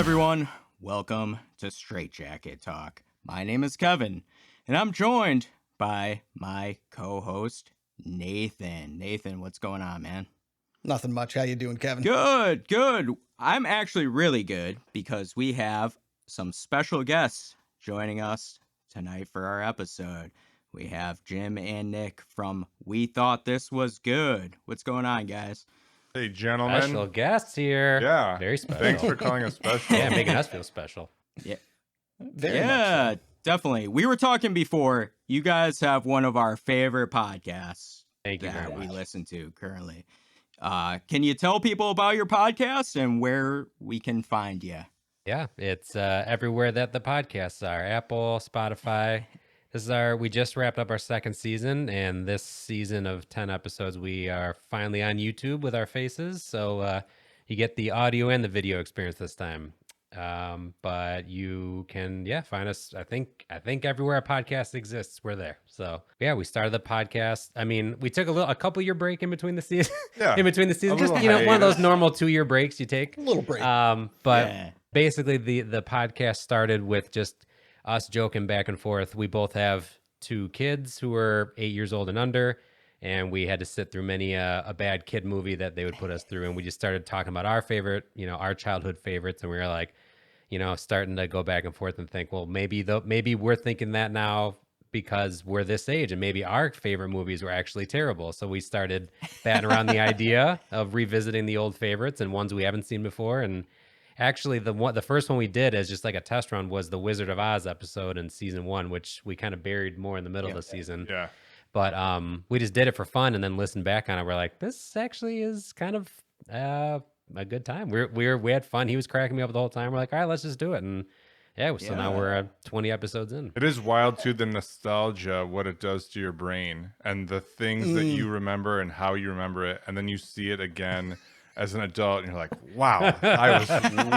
everyone. Welcome to Straight Jacket Talk. My name is Kevin, and I'm joined by my co-host, Nathan. Nathan, what's going on, man? Nothing much. How you doing, Kevin? Good. I'm actually really good because we have some special guests joining us tonight for our episode. We have Jim and Nick from We Thought This Was Good. What's going on, guys? Hey, gentlemen. Special guests here. Yeah. Very special. Thanks for calling us special. Yeah, making us feel special. Yeah. Very much so. Definitely. We were talking before. You guys have one of our favorite podcasts Thank you very that we much. listen to currently. Can you tell people about your podcast and where we can find you? Yeah, it's everywhere that the podcasts are. Apple, Spotify. We just wrapped up our second season, and this season of 10 episodes, we are finally on YouTube with our faces. So you get the audio and the video experience this time. But you can, find us. I think everywhere a podcast exists, we're there. So yeah, we started the podcast. I mean, we took a couple year break in between the season. Yeah. In between the season, A just little one of hiatus. those normal 2-year breaks you take. A little break. But Yeah. basically the podcast started with just us joking back and forth. We both have 2 kids who are 8 years old and under, and we had to sit through many a bad kid movie that they would put us through. And we just started talking about our favorite, our childhood favorites. And we were like, starting to go back and forth and think, well, maybe we're thinking that now because we're this age, and maybe our favorite movies were actually terrible. So we started batting around the idea of revisiting the old favorites and ones we haven't seen before. And actually, the first one we did as just like a test run was the Wizard of Oz episode in season 1, which we kind of buried more in the middle of the season. Yeah. But we just did it for fun and then listened back on it. We're like, this actually is kind of a good time. We had fun. He was cracking me up the whole time. We're like, all right, let's just do it. And so now we're 20 episodes in. It is wild, too, the nostalgia, what it does to your brain and the things that you remember and how you remember it. And then you see it again as an adult, and you're like, wow, I was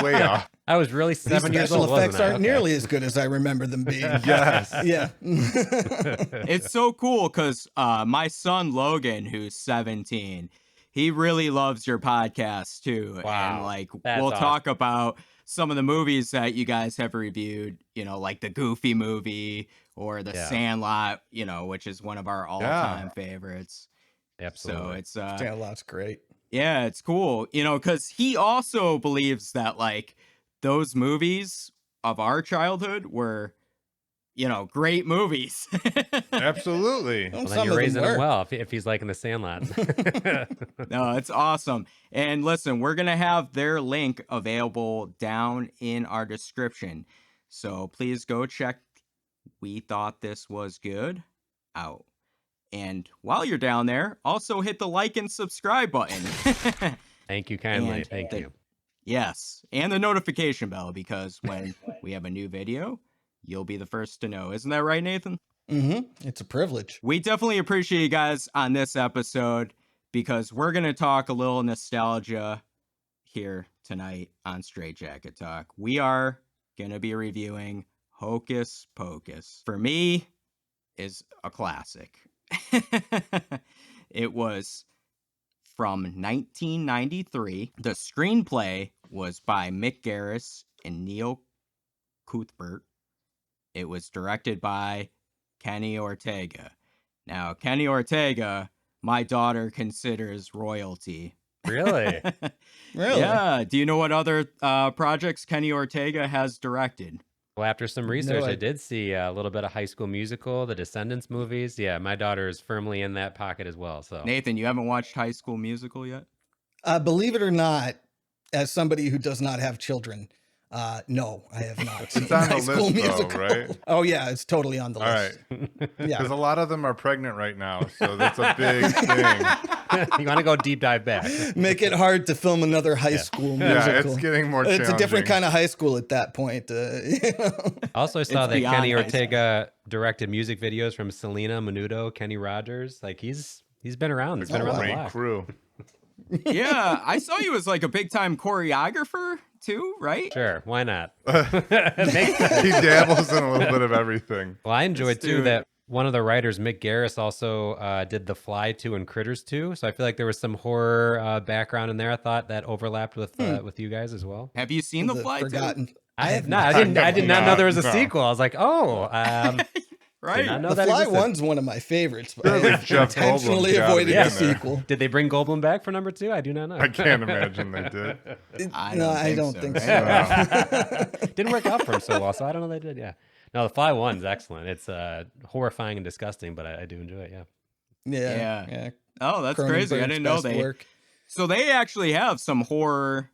way off. I was really 7 years Special old, effects wasn't I? aren't Okay. nearly as good as I remember them being. Yes. Yeah. It's so cool because my son Logan, who's 17, he really loves your podcast too. Wow, And that's we'll awesome. talk about some of the movies that you guys have reviewed, like the Goofy movie or the Sandlot, which is one of our all-time favorites. Absolutely. So it's Sandlot's great. yeah, it's cool, because he also believes that those movies of our childhood were, great movies. Absolutely. Well, then Some you're of raising them him were. well if he's liking the Sandlot. No, it's awesome. And listen, we're going to have their link available down in our description. So please go check We Thought This Was Good out. And while you're down there, also hit the like and subscribe button. Thank you kindly. And Thank you. Yes. And the notification bell, because when we have a new video, you'll be the first to know. Isn't that right, Nathan? Mm-hmm. It's a privilege. We definitely appreciate you guys on this episode because we're going to talk a little nostalgia here tonight on Straight Jacket Talk. We are going to be reviewing Hocus Pocus. For me, is a classic. It was from 1993. The screenplay was by Mick Garris and Neil Cuthbert. It was directed by Kenny Ortega. Now, Kenny Ortega, my daughter considers royalty. Really? Really? Yeah. Do you know what other projects Kenny Ortega has directed? Well, after some research, I- I did see a little bit of High School Musical, the Descendants movies. Yeah, my daughter is firmly in that pocket as well. So Nathan, you haven't watched High School Musical yet? Believe it or not, as somebody who does not have children, no, I have not seen It's on the High School list, though, Musical. right? Oh yeah, it's totally on the All list. right. Yeah. Because a lot of them are pregnant right now, so that's a big thing. you want to go deep dive back? Make it hard to film another high school Yeah, musical. it's getting more It's challenging. a different kind of high school at that point. Also, I saw It's that beyond Kenny high Ortega directed music videos from Selena, Menudo, Kenny Rogers. Like he's been around. He's been Oh, around the Great block. crew. Yeah, I saw you as a big time choreographer too, right? Sure, why not? He dabbles in a little bit of everything. Well, I enjoyed Let's do too it. that one of the writers, Mick Garris, also did The Fly 2 and Critters 2. So I feel like there was some horror background in there. I thought that overlapped with you guys as well. Have you seen The Fly too? Forgotten. I have not. I did not know there was a No. sequel. I was like, oh, Right. did not know The that Fly existed. one's one of my favorites. But Surely I Jeff intentionally Goldblum's gotta avoided be the in there. sequel. Did they bring Goldblum back for number 2? I do not know. I can't imagine they did. I don't think so. right? Didn't work out for him so well, so I don't know they did. Yeah. No, The Fly 1's excellent. It's horrifying and disgusting, but I do enjoy it. Yeah. Yeah. Oh, that's crazy. I Cronenberg's didn't know best they. work. So they actually have some horror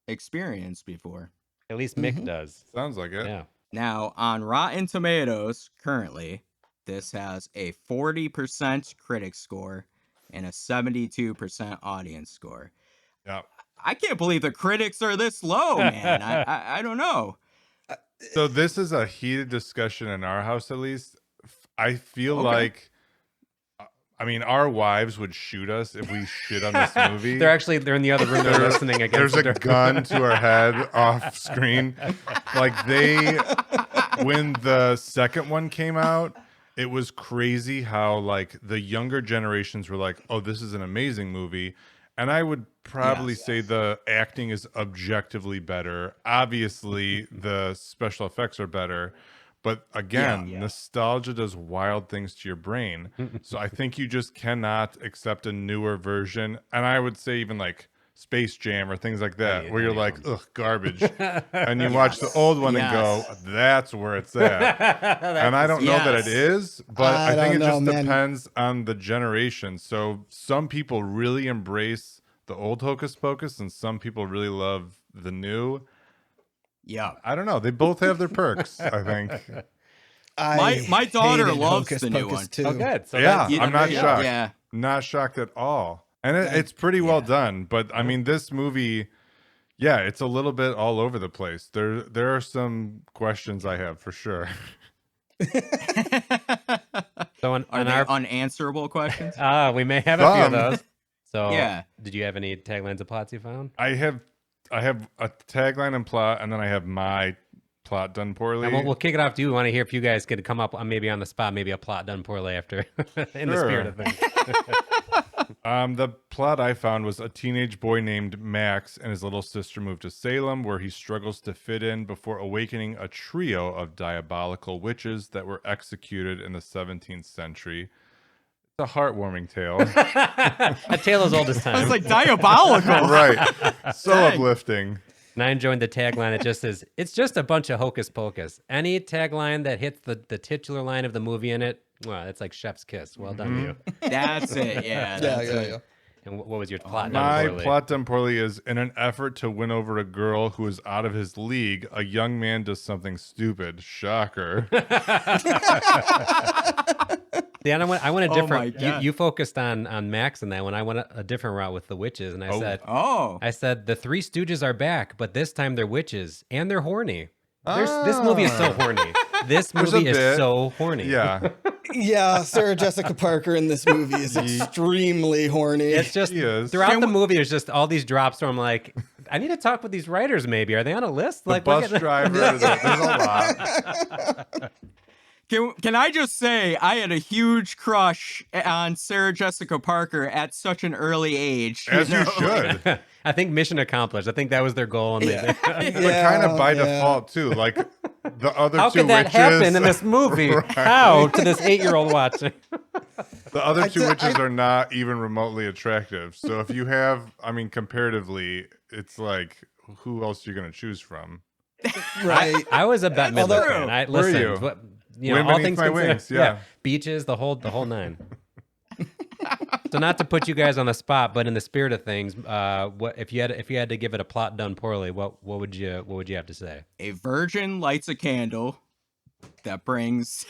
experience before. At least Mick does. Sounds like it. Yeah. Now, on Rotten Tomatoes, currently, this has a 40% critic score and a 72% audience score. Yeah. I can't believe the critics are this low, man. I don't know. So this is a heated discussion in our house, at least. I feel Okay. like, I mean, our wives would shoot us if we shit on this movie. They're in the other room. They're listening against There's the a door. gun to our head off screen. Like when the second one came out, it was crazy how like the younger generations were like, "Oh, this is an amazing movie," and I would probably say the acting is objectively better. Obviously, the special effects are better. But again, nostalgia does wild things to your brain. So I think you just cannot accept a newer version. And I would say even like Space Jam or things like that, where you're like, ugh, garbage. And you watch the old one and go, that's where it's at. And I don't know that it is, but I think it just depends on the generation. So some people really embrace the old Hocus Pocus and some people really love the new. Yeah. I don't know. They both have their perks, I think. My daughter hated loves Hocus the new Pocus one. too. Oh, good. So Yeah, that's- I'm not shocked. Yeah. Not shocked at all. And it's pretty well done. But I mean, this movie, yeah, it's a little bit all over the place. There are some questions I have for sure. So on Are they our unanswerable questions? we may have a few of Some. those. So Yeah. did you have any taglines of plots you found? I have a tagline and plot, and then I have my plot done poorly. And we'll kick it off to you. We want to hear if you guys could come up maybe on the spot, maybe a plot done poorly after in the spirit of things. The plot I found was a teenage boy named Max and his little sister move to Salem, where he struggles to fit in before awakening a trio of diabolical witches that were executed in the 17th century. It's a heartwarming tale. A tale as old as time. It's like diabolical. Right. So Dang. uplifting. And I enjoyed the tagline. It just says, it's just a bunch of hocus pocus. Any tagline that hits the titular line of the movie in it, well, it's like chef's kiss. Well done, you. That's it. Yeah. That's it. Yeah. And what was your plot? My done poorly? plot done poorly is in an effort to win over a girl who is out of his league, a young man does something stupid. Shocker. Yeah, I went a Oh different. my God. You focused on Max and that one. I went a different route with the witches, and I Oh. said the Three Stooges are back, but this time they're witches and they're horny. This movie is so horny. This There's a movie is bit. so horny. Yeah. Yeah, Sarah Jessica Parker in this movie is extremely horny. It's just She is. throughout the movie. There's just all these drops where I'm like, I need to talk with these writers. Maybe are they on a list? The Like bus look at- driver, there's a lot. Can I just say I had a huge crush on Sarah Jessica Parker at such an early age. As you know? should. I think mission accomplished. I think that was their goal. And Yeah. But kind of by default, too. Like the other How two could that witches. happen in this movie? Right. How to this 8-year-old watching? The other two I- witches are not even remotely attractive. So if you have, I mean, comparatively, it's like, who else are you going to choose from? Right. I was a Bette That's Midler true. fan. I Were listen. you? All Women things Eat My considered, Wings, yeah. beaches, the whole nine. So not to put you guys on the spot, but in the spirit of things, what if you had to give it a plot done poorly? What would you have to say? A virgin lights a candle that brings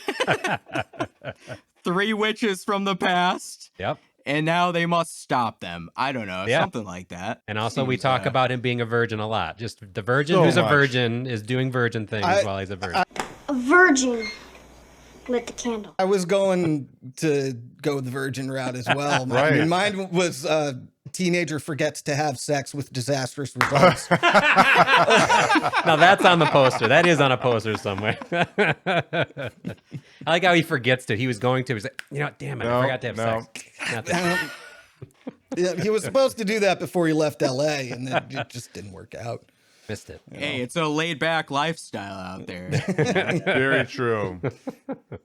3 witches from the past, Yep. and now they must stop them. I don't know, Yeah. something like that. And also, we Seems, talk about him being a virgin a lot. Just the virgin So who's much. a virgin is doing virgin things while he's a virgin. A virgin lit the candle. I was going to go the virgin route as well. I Right. mean, mine was teenager forgets to have sex with disastrous results. Now that's on the poster. That is on a poster somewhere. I like how he forgets to. He was going to. He's like, damn it, I forgot to have sex. Not this. Yeah, he was supposed to do that before he left LA, and then it just didn't work out. Missed it. Hey, it's a laid back lifestyle out there. Very true.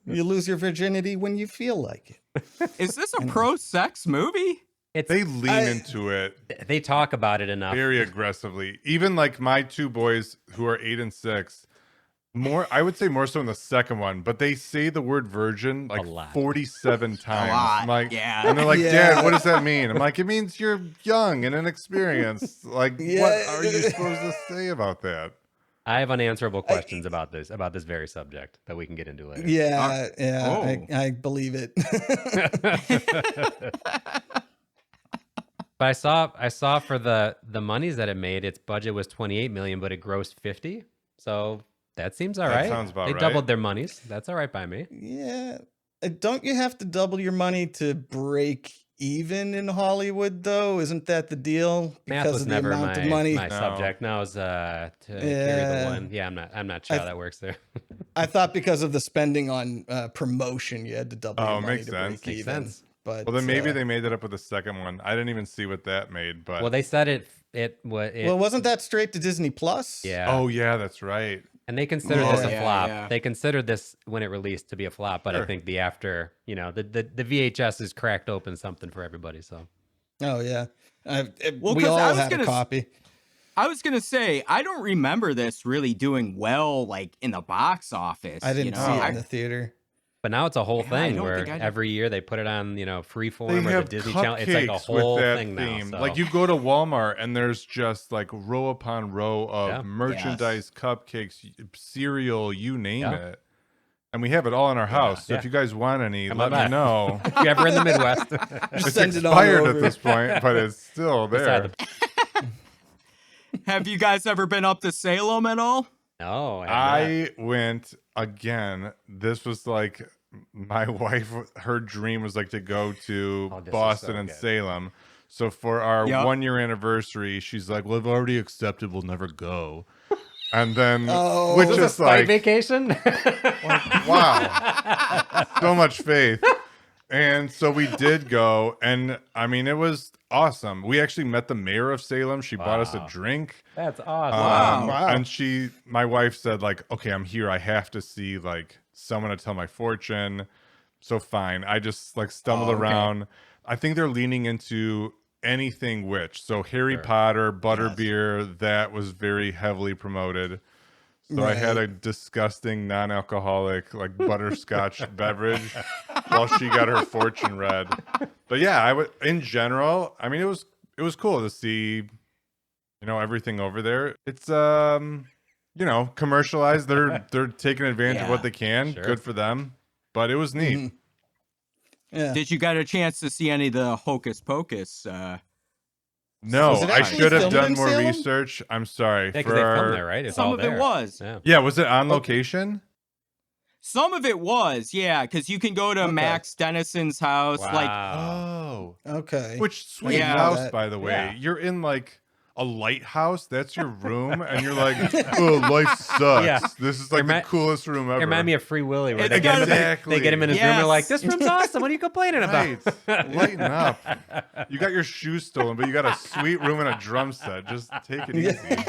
You lose your virginity when you feel like it. Is this a pro sex movie? They lean into it They talk about it enough. very aggressively. Even like my two boys who are 8 and 6, I would say more so in the second one, but they say the word virgin like 47 times. lot, I'm like, yeah. And they're like, Yeah. Dad, what does that mean? I'm like, it means you're young and inexperienced. Like, what are you supposed to say about that? I have unanswerable questions about this very subject that we can get into later. Yeah, Oh. I believe it. But I saw for the monies that it made, its budget was 28 million, but it grossed 50. So that seems all That right. sounds about They right. doubled their monies. That's all right by me. Yeah. Don't you have to double your money to break even in Hollywood, though? Isn't that the deal? Math Because was of the never amount my, of money. my No. subject. Now is to carry Yeah. the one. Yeah, I'm not sure how that works there. I thought because of the spending on promotion, you had to double Oh, your money makes to sense. break Makes even. sense. But Well, then maybe they made that up with the second one. I didn't even see what that made, but Well, they said it well, wasn't that straight to Disney Plus? yeah. oh yeah, that's right. And they considered Oh, this a yeah, flop. yeah. They considered this when it released to be a flop, but I Sure. think the after, the VHS has cracked open something for everybody. So Oh yeah. Well, We 'cause I all was had a gonna copy. I was gonna say I don't remember this really doing well, like in the box office. I didn't you know? see it I- in the theater. but now it's a whole Yeah, I thing don't where think I did. every year they put it on, Freeform They or the have Disney Channel. It's like a cupcakes whole with that thing theme. now. So. Like you go to Walmart and there's just like row upon row of Yeah. merchandise, cupcakes, cereal, you name Yeah. it. And we have it all in our house. So Yeah. if you guys want any, Come let on me by. know. If you're ever in the Midwest, It's Send it on expired at over. this point, but it's still beside there. the- Have you guys ever been up to Salem at all? no, I have not. I went again. This was like my wife, her dream was like to go to Oh, this is Boston so and good. Salem. So for our Yep. 1-year anniversary, she's like, "Well, I've already accepted. We'll never go." And then, Oh. which Was this is a spite like, vacation? wow, so much faith. And so we did go, and I mean, it was awesome. We actually met the mayor of Salem. She bought us a Wow. drink. That's awesome. Wow. And my wife said, like, okay, I'm here. I have to see like someone to tell my fortune. So fine. I just like stumbled Oh, okay. around. I think they're leaning into anything witch. So Harry Sure. Potter, butterbeer, that was very heavily promoted. So I had Right. a disgusting non-alcoholic like butterscotch beverage while she got her fortune read. But yeah, I would in general, I mean it was cool to see everything over there. It's commercialized. They're taking advantage of what Yeah, they can. sure. Good for them. But it was neat. Mhm. Yeah. Did you get a chance to see any of the Hocus Pocus? No, Was it I actually should have filmed done in more Salem? research. I'm sorry. Yeah, because they filmed there, right? It's Some all of there. it was. Yeah. Yeah, was it on location? Some of it was, yeah, because you can go to Okay. Max Dennison's house. Like, Oh. Okay. Which sweet Yeah. house, That- by the way. yeah. You're in like a lighthouse. That's your room, and you're like, "Oh, life sucks. Yeah. This is like the Remi- coolest room ever." It reminded me of Free Willy, where It's they get, him in, exactly- they get him in his room. They're like, Yes. "This room's awesome. What are you complaining about?" Right. Lighten up. You got your shoes stolen, but you got a sweet room and a drum set. Just take it easy.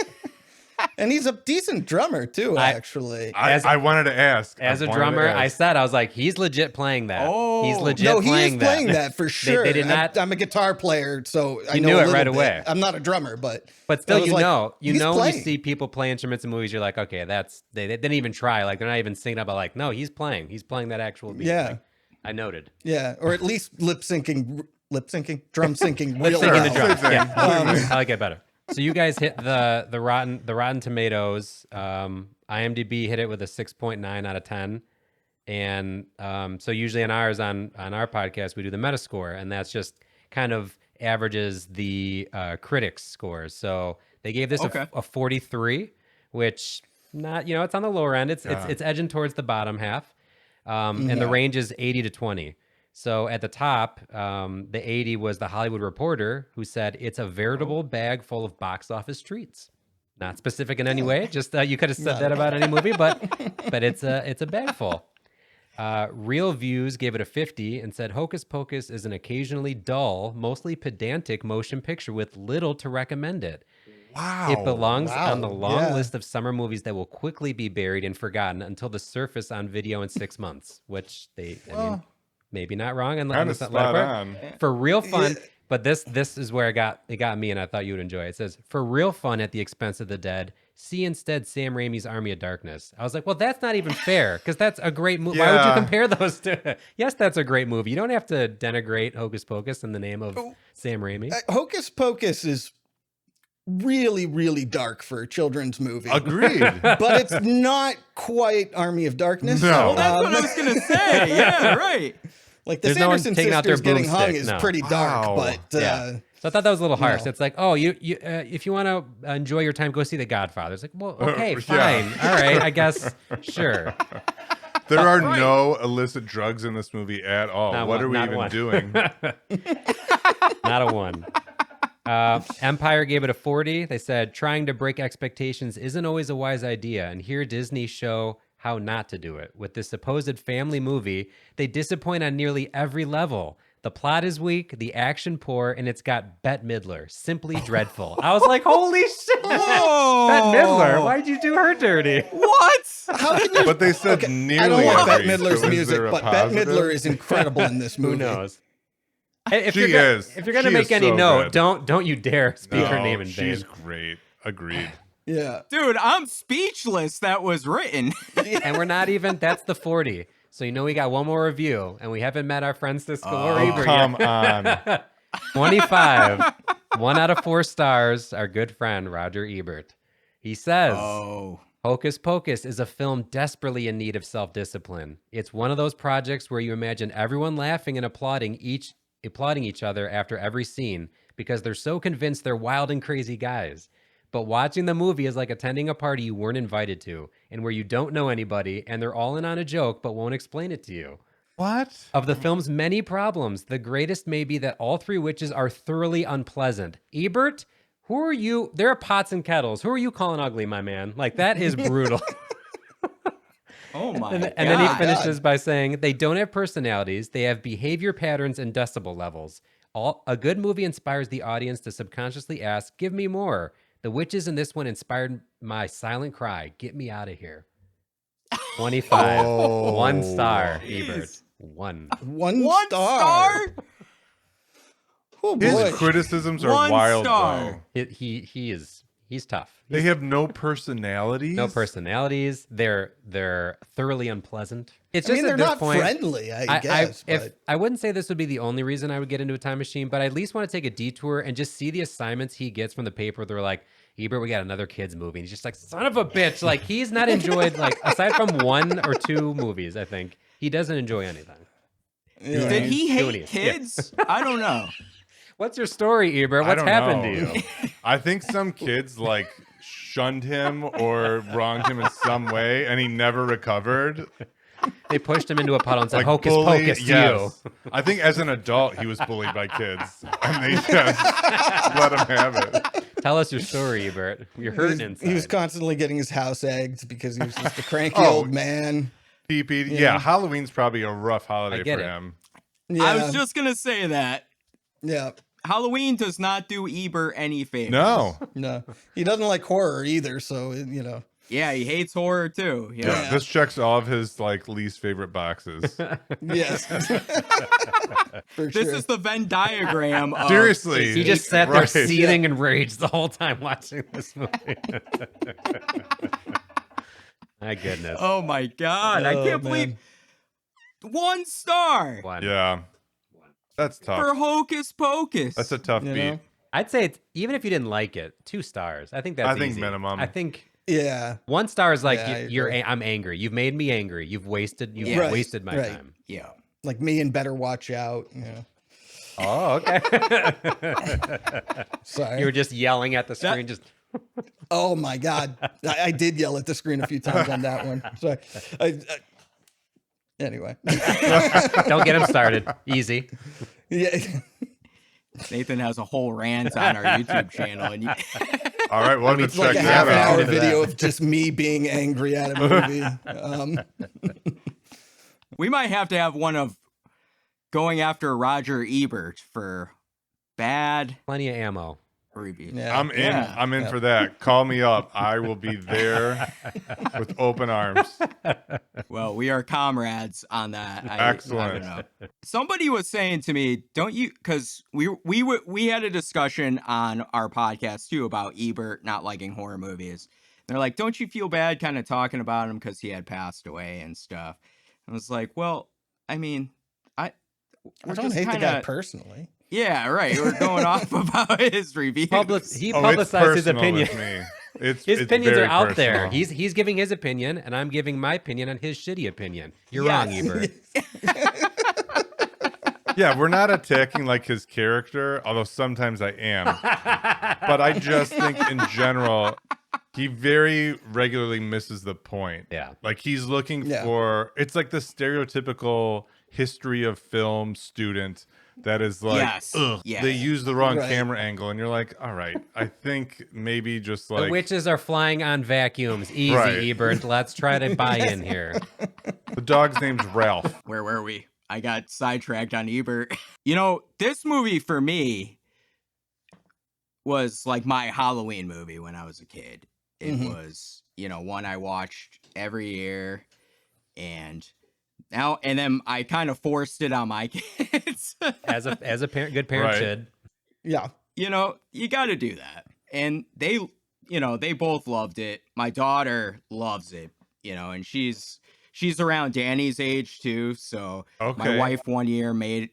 And he's a decent drummer too, I- actually. I wanted to ask. As I a wanted to drummer, I ask. said, I was like, he's legit playing that. Oh. He's legit No, he is playing playing that for sure. They did not, I'm a guitar player, so I You know knew a it little right bit. away. I'm not a drummer, but but I still, was you like, know, he's when playing. you see people play instruments in movies, you're like, okay, they didn't even try. Like, they're not even singing about, like, no, he's playing that actual beat. Yeah. Like, I noted. yeah, or at least drum syncing, Let's real sing in the well. drums. Same Yeah, thing. I like it better. So you guys hit the Rotten Tomatoes. IMDb hit it with a 6.9 out of 10. And so usually on our podcast, we do the Metascore, and that's just kind of averages the critics scores. So they gave this Okay. a 43, which not, it's on the lower end. It's Yeah. it's edging towards the bottom half. And the range is 80 to 20. So at the top, the 80 was the Hollywood Reporter, who said it's a veritable bag full of box office treats. Not specific in any way. Just you could have said that about any movie, but it's a bag full. Real Views gave it a 50 and said Hocus Pocus is an occasionally dull, mostly pedantic motion picture with little to recommend it. Wow. It belongs Wow, on the long yeah. list of summer movies that will quickly be buried and forgotten until the surface on video in 6 months, which I mean, maybe not wrong. On Kind of the spot on. For real fun. But this is where it got me, and I thought you would enjoy it. It says, for real fun at the expense of the dead, see instead Sam Raimi's Army of Darkness. I was like, well, that's not even fair, because that's a great movie. Why would you Yeah. compare those two? Yes, that's a great movie. You don't have to denigrate Hocus Pocus in the name of Sam Raimi. Hocus Pocus is really, really dark for a children's movie. Agreed. But it's not quite Army of Darkness. No. Well, that's what I was gonna say. Yeah, right. Like the There's no one Sanderson taking out their sisters getting hung broomstick, is no. pretty dark, Wow. but Yeah. So I thought that was a little harsh. No. It's like, oh, you if you want to enjoy your time, go see The Godfather. It's like, well, okay, Yeah. fine, all right, I guess, sure. There are Right. no illicit drugs in this movie at all. Not What one- are we not even one. doing? Not a one. Empire gave it a 40. They said trying to break expectations isn't always a wise idea, and here Disney show how not to do it. With this supposed family movie, they disappoint on nearly every level. The plot is weak, the action poor, and it's got Bette Midler. Simply dreadful. I was like, holy shit! Whoa. Bette Midler, why'd you do her dirty? What? how can you? But they said Okay, nearly I don't like Bette every. Midler's So is music, there a but Bette positive? Midler is incredible in this movie. Who knows? If She you're gonna, is. If you're gonna She make is any so note, good. don't you dare speak her No, name in vain. she's great. Agreed. Yeah. Dude, I'm speechless. That was written. And we're not even. That's the 40. So you know we got one more review, and we haven't met our friends Siskel or Oh, Ebert come yet. on. 25. 1 out of 4 stars. Our good friend Roger Ebert. He says, Oh. Hocus Pocus is a film desperately in need of self-discipline. It's one of those projects where you imagine everyone laughing and applauding each other after every scene because they're so convinced they're wild and crazy guys. But watching the movie is like attending a party you weren't invited to and where you don't know anybody and they're all in on a joke but won't explain it to you. What? Of the film's many problems, the greatest may be that all 3 witches are thoroughly unpleasant. Ebert, who are you? There are pots and kettles. Who are you calling ugly, my man? Like, that is brutal. Oh my And god. then he finishes by saying, they don't have personalities. They have behavior patterns and decibel levels. A good movie inspires the audience to subconsciously ask, give me more. The witches in this one inspired my silent cry. Get me out of here. 25. Oh. 1 star, Jeez. Ebert. 1. One, One star. Oh His boy. criticisms are One wild, star. though. He's tough. They have no personalities. No personalities. They're thoroughly unpleasant. It's I just mean, at they're this not point, friendly, I guess. if but I wouldn't say this would be the only reason I would get into a time machine, but I at least want to take a detour and just see the assignments he gets from the paper. They're like, Ebert, we got another kids movie. And he's just like, son of a bitch. Like, he's not enjoyed, like, aside from 1 or 2 movies, I think, he doesn't enjoy anything. yeah. Did he Goonies, hate yeah. kids? I don't know. What's your story, Ebert? I What's don't happened know. to you? I think some kids like shunned him or wronged him in some way, and he never recovered. They pushed him into a puddle and said, Like Hocus bully- Pocus to yes. you. I think as an adult he was bullied by kids, and they just let him have it. Tell us your story, Ebert. You're hurting inside. He was constantly getting his house egged because he was just a cranky Oh. old man. PP, yeah, Halloween's probably a rough holiday get for it. him. Yeah. I was just gonna say that. Yeah. Halloween does not do Ebert any favors. No, No. He doesn't like horror either, so you know. Yeah, he hates horror too. You know? yeah, this checks all of his like least favorite boxes. Yes. For This sure. is the Venn diagram of Seriously, He just sat there Right. seething in rage the whole time watching this movie. My goodness. Oh my god, I Oh, can't man. believe 1 star 1. Yeah, that's tough. for Hocus Pocus. That's a tough You beat. know? I'd say it's, even if you didn't like it, 2 stars. I think that's I think easy. minimum. I think Yeah. 1 star is like Yeah, I you're. agree. I'm angry. You've made me angry. You've wasted. You've Yeah. wasted my Right. time. yeah. Like me and Better Watch Out. Yeah. Oh, okay. Sorry. You were just yelling at the screen. Just Oh my God. I did yell at the screen a few times on that one. Sorry. Anyway. don't get him started. Easy. Yeah. Nathan has a whole rant on our YouTube channel, and All right, well, It's check like a that half an out. hour Into that. video of just me being angry at a movie. We might have to have one of going after Roger Ebert for bad Plenty of ammo. reviews. Yeah. I'm in. I'm in for that. Call me up. I will be there with open arms. Well, we are comrades on that. Excellent. I don't know. Somebody was saying to me, "Don't you?" Because we had a discussion on our podcast too about Ebert not liking horror movies. They're like, "Don't you feel bad kind of talking about him because he had passed away and stuff?" I was like, "Well, I mean, I don't hate the guy personally. Yeah, right. We're going off about his reviews. He Oh, publicized his personal opinion. with me. His opinions very are out there. personal. He's giving his opinion, and I'm giving my opinion on his shitty opinion. You're wrong, Ebert. Yeah, we're not attacking like his character, although sometimes I am. But I just think in general, he very regularly misses the point. Yeah. Like he's looking for, it's like the stereotypical history of film student that is like, Yes. ugh, Yes. they use the wrong Right. camera angle. And you're like, all right, I think maybe just The like, witches are flying on vacuums. Easy, Right. Ebert. Let's try to buy in here. the dog's name's Ralph. Where were we? I got sidetracked on Ebert. You know, this movie for me was like my Halloween movie when I was a kid. It was, you know, one I watched every year, and then I kind of forced it on my kids. As a parent, good parent Right. should. Yeah. You know, you got to do that. And they, you know, they both loved it. My daughter loves it, you know, and she's around Danny's age too. So my Okay. wife one year made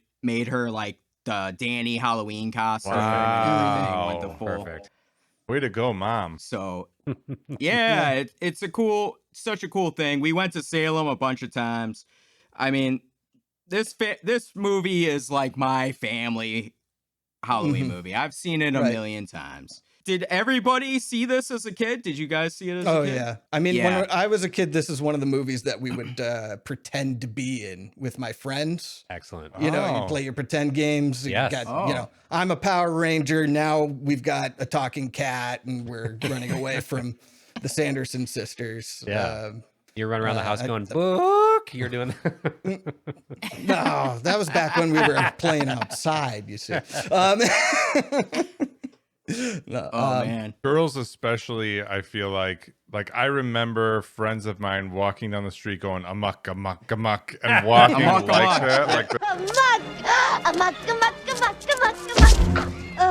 her like the Danny Halloween costume Wow. and everything with the full. Perfect. Way to go, Mom. So yeah, it's such a cool thing. We went to Salem a bunch of times. I mean, this movie is like my family Halloween movie. I've seen it a Right. million times. Did everybody see this as a kid? Did you guys see it as a Oh kid? yeah. I mean, Yeah. when I was a kid, this is one of the movies that we would pretend to be in with my friends. Excellent. You know, Oh. you play your pretend games. You Yes. got, Oh. you know, I'm a Power Ranger. Now we've got a talking cat and we're running away from the Sanderson sisters. Yeah. You're running around the house I- going, book. You're doing No, that was back when we were playing outside, you see. No, Oh man. Girls especially, I feel like I remember friends of mine walking down the street going amok, amok, amok, and walking Amok, like amok. that, like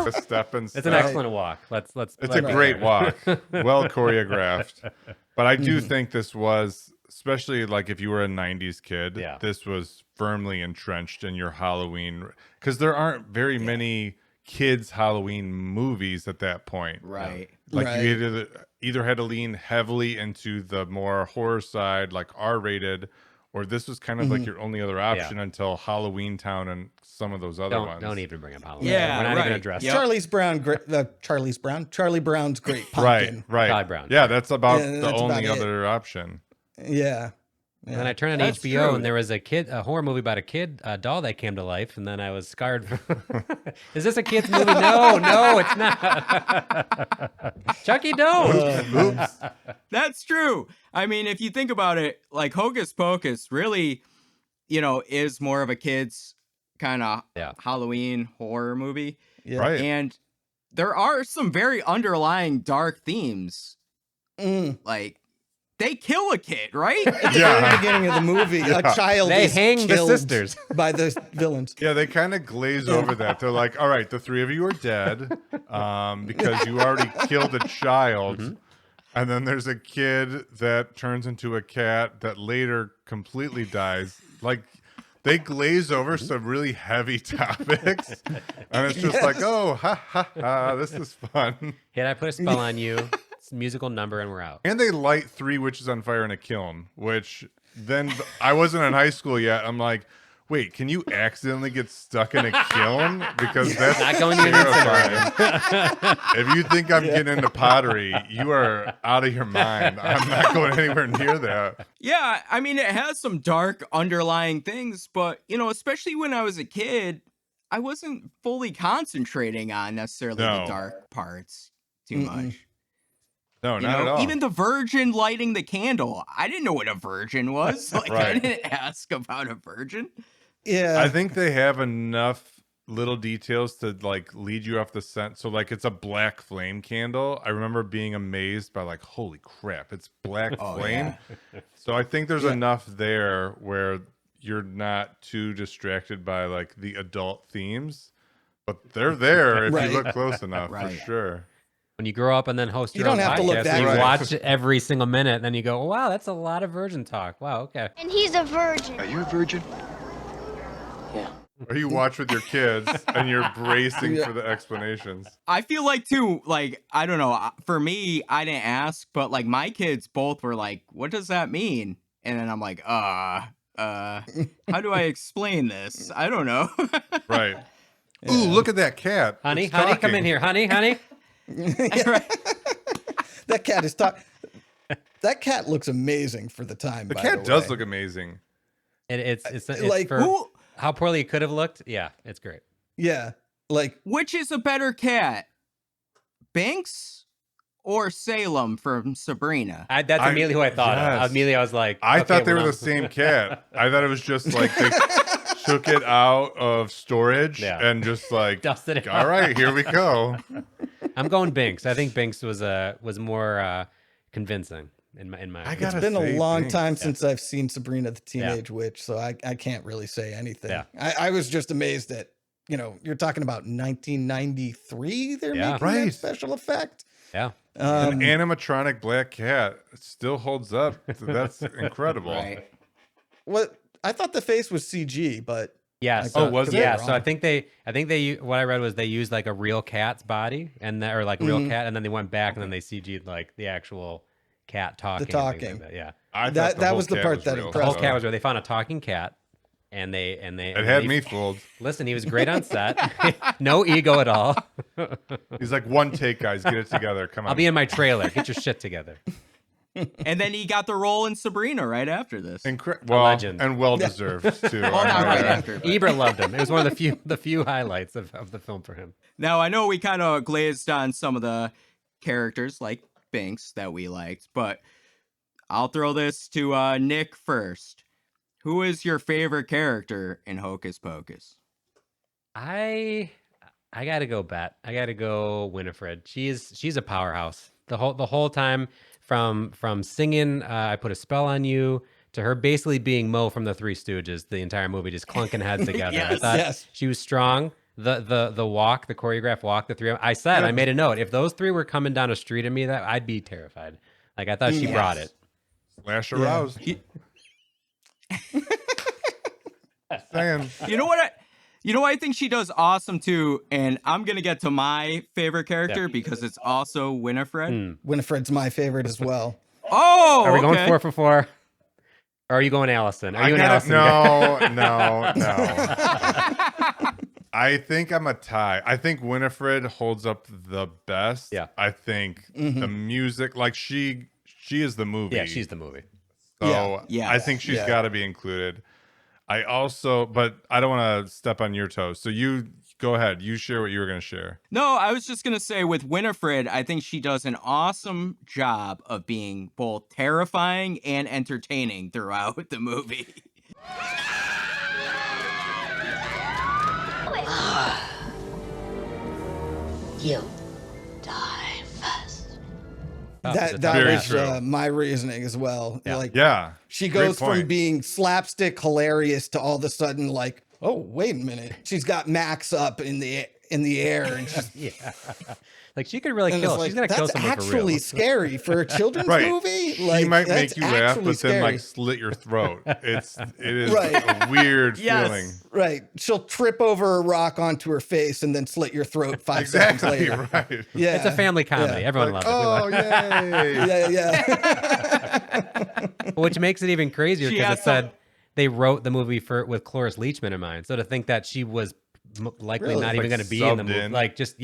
the step and It's stuff. an excellent walk. Let's It's a great walk, well choreographed. But I do think this was, especially like if you were a 90s kid, Yeah. this was firmly entrenched in your Halloween, because there aren't very many kids Halloween movies at that point. Right. Like Right. you either had to lean heavily into the more horror side, like R-rated, or this was kind of like your only other option until Halloween Town and some of those other ones. Don't even bring up Halloween. Yeah, We're not even right. addressing Yep. Charlie Brown's Great Right, Pumpkin. right. Charlie Brown. Yeah, that's about Yeah, the that's only about it. other option. Yeah. And then I turned on That's HBO true. and there was a horror movie about a doll that came to life, and then I was scarred. Is this a kid's movie? No, it's not. Chucky, don't. Oops. That's true. I mean, if you think about it, like Hocus Pocus really, you know, is more of a kid's kind of Halloween horror movie. Yeah. Right. And there are some very underlying dark themes. Like, they kill a kid, right? At the very beginning of the movie, a child They is hang the killed sisters. by the villains. Yeah, they kind of glaze over that. They're like, all right, the three of you are dead because you already killed a child. And then there's a kid that turns into a cat that later completely dies. Like, they glaze over some really heavy topics. And it's just like, oh, ha, ha, ha, this is fun. Hit, I put a spell on you. It's a musical number, and we're out. And they light 3 witches on fire in a kiln, which then I wasn't in high school yet. I'm like, wait, can you accidentally get stuck in a kiln? Because that's Not going to the terrifying. If you think I'm getting into pottery, you are out of your mind. I'm not going anywhere near that. Yeah, I mean, it has some dark underlying things, but, you know, especially when I was a kid, I wasn't fully concentrating on necessarily No. the dark parts too much. No, You not at know, all. even the virgin lighting the candle. I didn't know what a virgin was. Like, I Right. didn't ask about a virgin. Yeah. I think they have enough little details to like lead you off the scent. So like it's a black flame candle. I remember being amazed by like, holy crap, it's black flame. So I think there's enough there where you're not too distracted by like the adult themes, but they're there if Right. you look close enough Right. for sure. When you grow up and then host You your own don't have to look podcast, that and you right. watch every single minute, and then you go, wow, that's a lot of virgin talk. Wow, okay. And he's a virgin. Are you a virgin? Or you watch with your kids and you're bracing for the explanations. I feel like too, like, I don't know. For me, I didn't ask, but like my kids both were like, what does that mean? And then I'm like, how do I explain this? I don't know. Right. Ooh, look at that cat. Honey, It's honey, come talking. in here. Honey, honey. That cat is That cat looks amazing for the time. The by cat the does way. look amazing. It's like, for Who, how poorly it could have looked. Yeah, it's great. Yeah, like which is a better cat? Binx or Salem from Sabrina? That's I- immediately who I thought yes. of. Immediately I was like, I okay, thought they well, were the same cat. I thought it was just like they took it out of storage and just like, Dusted it all right, here we go. I'm going Binx. I think Binx was more convincing in my. I it's gotta been a say, long thanks. time since I've seen Sabrina the Teenage Witch, so I can't really say anything. Yeah. I was just amazed that, you know, you're talking about 1993. They're Yeah. making Right. that special effect. Yeah. An animatronic black cat still holds up. That's incredible. Right. What I thought the face was CG, but Yeah. I So, could- was could it? be Yeah. So I wrong. think they what I read was they used like a real cat's body or like a real Mhm. cat, and then they went back and then they CG'd like the actual cat talking. and things like talking. that. Yeah. I thought That- the that whole was the cat part that real, The impressed whole so cat was real. They found a talking cat, and they It had me fooled. Listen, he was great on set. No ego at all. He's like, one take, guys, get it together. Come on. I'll be in my trailer. Get your shit together. And then he got the role in Sabrina right after this. Well, legend. and well deserved too. Well, not right after. but- Ebert loved him. It was one of the few highlights of the film for him. Now, I know we kind of glazed on some of the characters like Binx that we liked, but I'll throw this to Nick first. Who is your favorite character in Hocus Pocus? I gotta go Bette. I gotta go Winifred. She's a powerhouse. The whole time from singing I Put a Spell on You to her basically being Mo from the Three Stooges, the entire movie just clunking heads together. I Yes. thought Yes. she was strong. The choreographed walk, the three of them. I made a note. If those three were coming down a street at me, that I'd be terrified. Like I thought she brought it. Slash aroused. Saying. You know what I think she does awesome too, and I'm gonna get to my favorite character because it's also Winifred. Winifred's my favorite as well. Oh, Are we going okay. 4 for 4? Or are you going Allison? Are you an Allison? No. I think I'm a tie. I think Winifred holds up the best. Yeah. I think the music, like she is the movie. Yeah, she's the movie. So Yeah. I think she's Yeah. got to be included. But I don't want to step on your toes. So you go ahead. You share what you were going to share. No, I was just gonna say with Winifred, I think she does an awesome job of being both terrifying and entertaining throughout the movie. You die first. That Very was true. my reasoning as well. Yeah. Like Yeah. she Great goes from point. being slapstick hilarious to all of a sudden like, oh wait a minute, she's got Max up in the air and she's Yeah. Like she could really and kill. it's She's like, gonna kill that's someone for actually real. scary for a children's Right. movie. She Like, might that's make you laugh, actually but then like scary. slit your throat. It is Right. a weird Yes. feeling. Right. She'll trip over a rock onto her face and then slit your throat 5 seconds Exactly later. right. Yeah. It's a family comedy. Yeah. Everyone Like, loves it. We oh love yay! Yeah. Which makes it even crazier She because has it said they wrote the movie with Cloris Leachman in mind. So to think that she was likely Really? not even Like going to be in the subbed movie, in. like just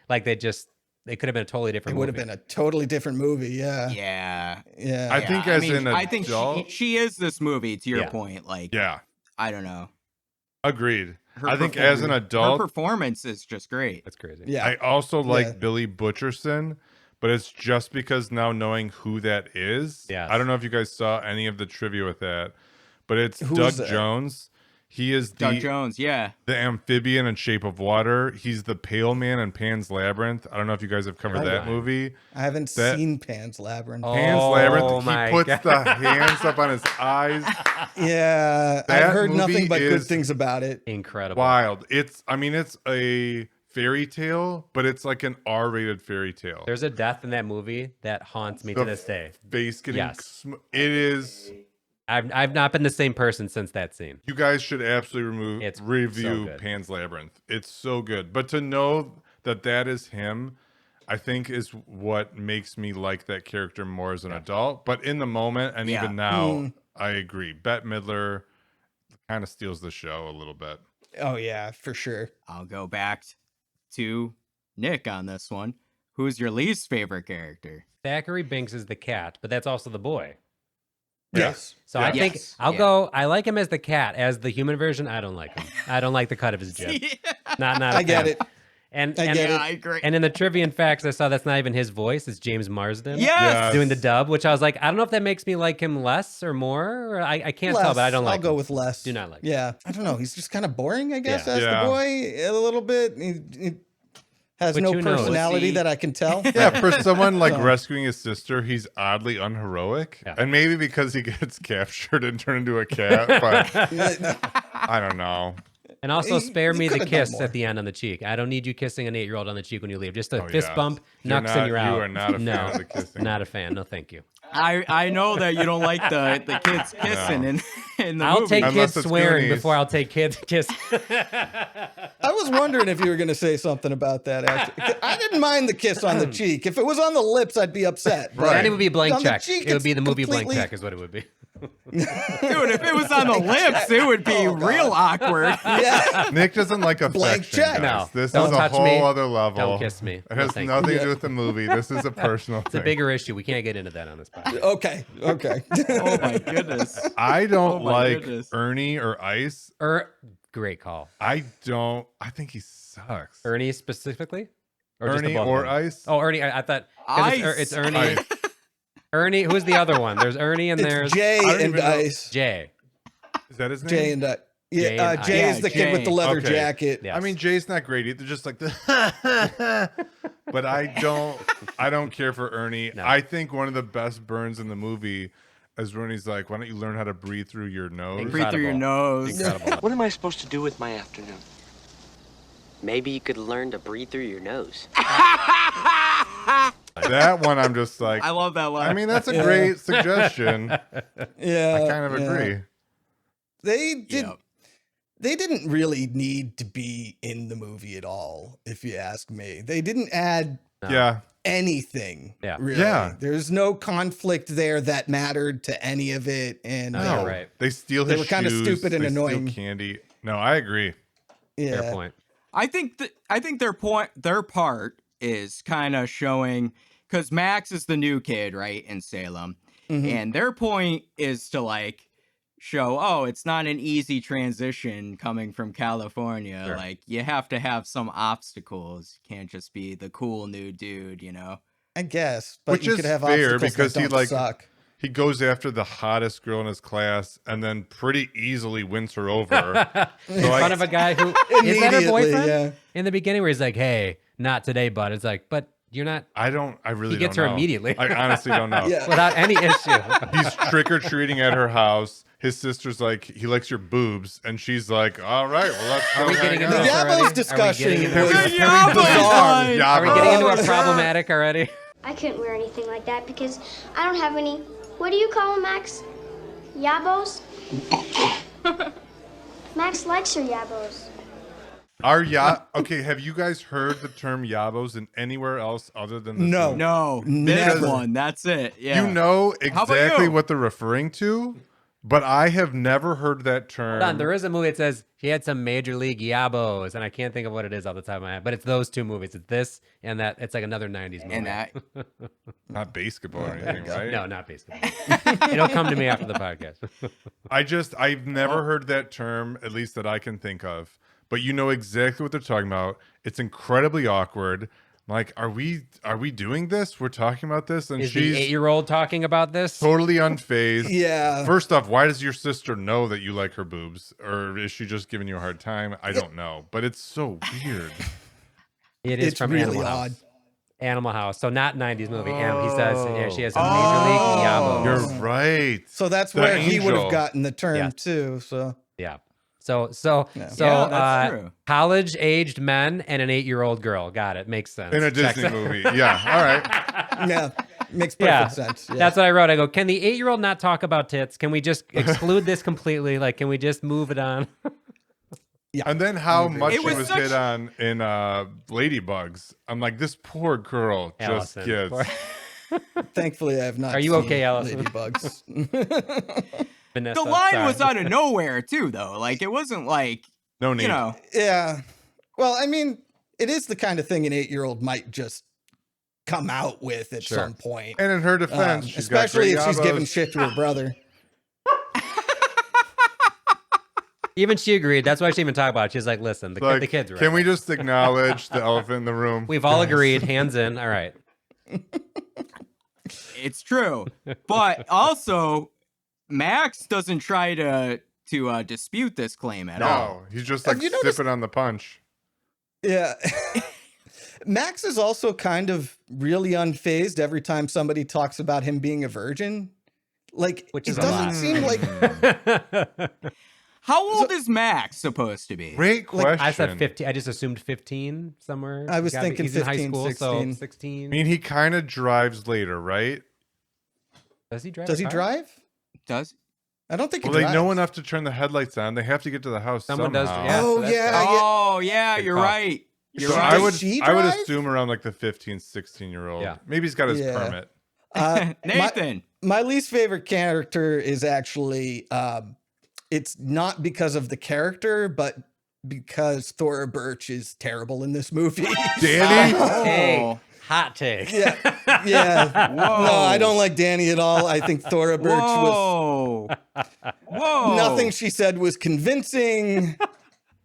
like they could have been a totally It different. would have movie. been a totally different movie. Yeah. Yeah. Yeah. I think Yeah, as mean, an I think adult, she is this movie, to your Yeah. point. Like, yeah, I don't know. agreed. Her I think as an her adult, performance is just great. That's crazy. yeah. I also like Yeah. Billy Butcherson, but it's just because now knowing who that is. Yes. I don't know if you guys saw any of the trivia with that, but it's Who Doug is that? Jones. He is Doug the Jones, yeah. amphibian in Shape of Water. He's the pale man in Pan's Labyrinth. I don't know if you guys have covered that movie. I haven't That- seen Pan's Labyrinth. Pan's Oh Labyrinth. my He puts God. the hands up on his eyes. Yeah, That I've heard movie nothing but good is things about it. Incredible. Wild. It's a fairy tale, but it's like an R-rated fairy tale. There's a death in that movie that haunts me to this day. Face getting Yes. it is. I've not been the same person since that scene. You guys should absolutely It's so review good. Pan's Labyrinth. It's so good. But to know that that is him, I think is what makes me like that character more as an adult. But in the moment and Yeah. even now, I agree. Bette Midler kind of steals the show a little bit. Oh yeah, for sure. I'll go back to Nick on this one. Who's your least favorite character? Thackery Binx is the cat, but that's also the boy. Yes. So Yeah. I think Yes. I'll Yeah. go. I like him as the cat. As the human version, I don't like him. I don't like the cut of his jib. Not. I get fan. it. And I and, get Yeah, it. I agree. and in the trivia and facts, I saw that's not even his voice. It's James Marsden. Yes! doing the dub, which I was like, I don't know if that makes me like him less or more. Or I can't tell, Less. but I don't like. I'll go him. with less. Do not like. Yeah, I don't know. He's just kind of boring, I guess, Yeah. as Yeah. the boy a little bit. He has But no who knows? personality See- that I can tell. Yeah, for someone like So- rescuing his sister, he's oddly unheroic. Yeah. And maybe because he gets captured and turned into a cat, but I don't know. And also He- spare he me the could've done kiss more. at the end on the cheek. I don't need you kissing an 8-year-old on the cheek when you leave. Just a Oh, fist yeah. bump, You're knucks, and you're not- out. you are not a fan no, of the kissing. Not a fan. No, thank you. I know that you don't like the kids kissing in the I'll movie. take Unless kids it's swearing Goonies. before I'll take kids kiss. I was wondering if you were going to say something about that. Actually, I didn't mind the kiss on the cheek. If it was on the lips, I'd be upset. Right. And it would be a blank On the check. cheek, It would be it's the movie Blank completely- Check is what it would be. Dude, if it was on the lips, it would be Oh, God. real awkward. Yeah. Nick doesn't like affection, Blank check. guys. No, This don't is a touch whole me. other level. Don't kiss me. It No, has thank nothing you. to do with the movie. This is a personal It's a thing. bigger issue. We can't get into that on this podcast. Okay. Okay. Oh my goodness. I don't Oh my like goodness. Ernie or Ice. Great call. I think he sucks. Ernie specifically? Or just Ernie above or him? Ice? Oh, Ernie. I thought 'cause Ice. it's Ernie. Ice. Ernie. Who's the other one? There's Ernie and there's It's Jay I don't and even know. Ice. Jay. Is that his name? Jay and Jay and yeah. Ice. Jay is Yeah, the kid with the Jay. leather Okay. jacket. Yes. I mean, Jay's not great either. Just like the, but I don't care for Ernie. No. I think one of the best burns in the movie is when he's like, "Why don't you learn how to breathe through your nose?" Breathe through your Incredible. nose. Incredible. What am I supposed to do with my afternoon? Maybe you could learn to breathe through your nose. That one, I'm just like, I love that line. I mean, that's a great suggestion. Yeah. I kind of yeah. agree. They did. Yep. They didn't really need to be in the movie at all, if you ask me. They didn't add No. Yeah, anything. Yeah. Really. Yeah. There's no conflict there that mattered to any of it. And No, no, right. They steal They his were kinda shoes, stupid and they steal annoying. candy. No, I agree. yeah. Fair point. I think their part is kind of showing, because Max is the new kid, right, in Salem, Mhm. and their point is to like show, oh, it's not an easy transition coming from California. Sure. Like you have to have some obstacles. You can't just be the cool new dude, you know. I guess, but Which you is could have fair obstacles because that he, don't like, suck. He goes after the hottest girl in his class and then pretty easily wins her over. In front of a guy who is that her Immediately, boyfriend? yeah. In the beginning, where he's like, "Hey, not today, bud." It's like, but you're not I really He gets don't her know. immediately. I honestly don't know. Yeah. without any issue. He's trick or treating at her house. His sister's like, he likes your boobs, and she's like, all right, well, let's Are go we getting hang into out. this Yabo's already? Are we discussion getting into was this? very Yabo's bizarre. line. Are we getting into a Oh, problematic already? I couldn't wear anything like that because I don't have any. What do you call them, Max? Yabos? Max likes her yabos. Okay, have you guys heard the term yabos in anywhere else other than this No. movie? No, Never. this one, that's it. Yeah. You know How about exactly you? what they're referring to, but I have never heard that term. Hold on, there is a movie that says he had some major league yabos, and I can't think of what it is off the top of my head. But it's those two movies. It's this and that. It's like another '90s movie. And that Not basketball or anything, right? No, not basically. It'll come to me after the podcast. I've never heard that term, at least that I can think of. But you know exactly what they're talking about. It's incredibly awkward. Like, are we doing this? We're talking about this, and Is she's the 8-year-old talking about this? totally unfazed. Yeah. First off, why does your sister know that you like her boobs, or is she just giving you a hard time? I don't know, but it's so weird. It is It's from really Animal odd. House. Animal House. So not 90s movie. He says yeah, she has a Major League Diablo. You're right. So that's The where he would angel. have gotten the term Yes. too. So Yeah. So Yeah, that's true. college-aged men and an 8-year-old girl. Got it. Makes sense. In a Checks Disney out. movie. Yeah. All right. yeah, makes perfect sense. Yeah. That's what I wrote. I go, can the 8-year-old not talk about tits? Can we just exclude this completely? Like, can we just move it on? And then how much It she was was such- hit on in Ladybugs. I'm like, this poor girl just Allison, gets. poor- Thankfully, I have not. Are you seen okay, Allison? Ladybugs. Vanessa, The line sorry. was out of nowhere too, though. Like it wasn't like No need. you know. Yeah. Well, I mean, it is the kind of thing an 8-year-old might just come out with at Sure. some point. And in her defense, she's got Especially great if she's yabos. giving shit to her brother. Even she agreed. That's why she even talked about it. She's like, listen, the, Like, the kids are can right. we just acknowledge the elephant in the room? We've all agreed. Hands in. All right. It's true, but also Max doesn't try to dispute this claim at all. No, he's just Have like you noticed- sipping on the punch. Yeah. Max is also kind of really unfazed every time somebody talks about him being a virgin. Like, Which it is a doesn't lot. seem like How old is Max supposed to be? Great question. I said 15. I just assumed 15 somewhere. I was Gotta be- thinking he's in high 15, school, 16. so 16. I mean, he kind of drives later, right? Does he drive? does a he car? drive? Does I don't think Well, he they drives. know enough to turn the headlights on. They have to get to the house Someone does. somehow. Yeah, Oh, so that's yeah. good. Oh yeah, Good you're call. right. You're So right. I Does would she I would drive? assume around like the 15, 16-year-old. Yeah. Maybe he's got his Yeah. permit. Nathan. My least favorite character is actually it's not because of the character, but because Thora Birch is terrible in this movie. Danny? Oh. Hot take. yeah. Yeah. Whoa. No, I don't like Danny at all. I think Thora Birch was Whoa. nothing she said was convincing.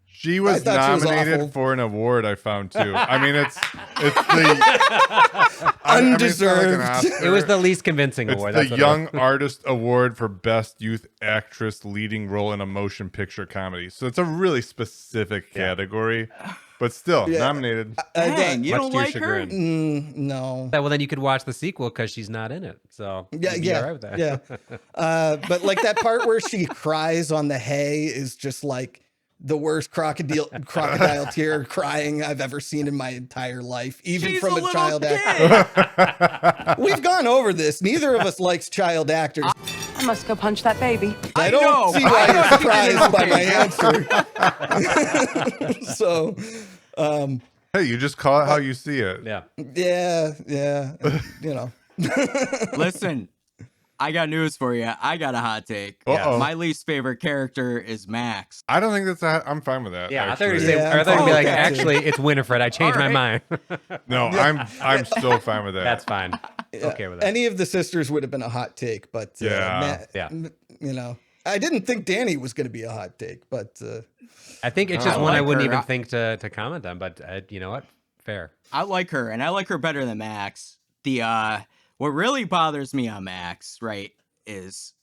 She was thought she was nominated awful. for an award, I found too. I mean, it's the I mean, it's not like an Undeserved. Oscar. It was the least convincing It's award. the That's what it Young was. Artist Award for Best Youth Actress Leading Role in a Motion Picture Comedy. So it's a really specific category, but still Yeah. nominated. Dang, you much don't to your like her? chagrin. No. Well, then you could watch the sequel because she's not in it. So Yeah, you'd be all right with that. yeah. But like that part where she cries on the hay is just like the worst crocodile tear crying I've ever seen in my entire life, even She's from a a little child kid. actor. We've gone over this. Neither of us likes child actors. I must go punch that baby. I I don't know. see why I know you're she surprised by my answer. So, Hey, you just call it how you see it. Yeah. yeah, you know. Listen, I got news for you. I got a hot take. Uh-oh. My least favorite character is Max. I don't think I'm fine with that. Yeah, I thought you were actually. gonna say, Yeah, I thought you were gonna be like, okay. actually, it's Winifred. I changed my All mind. No, I'm so fine with that. That's fine. Okay with that. Any of the sisters would have been a hot take, but Yeah. Yeah. you know, I didn't think Danny was going to be a hot take, but I think it's just I one I like wouldn't her. even think to comment on, but you know what? Fair. I like her, and I like her better than Max. What really bothers me on Max, right, is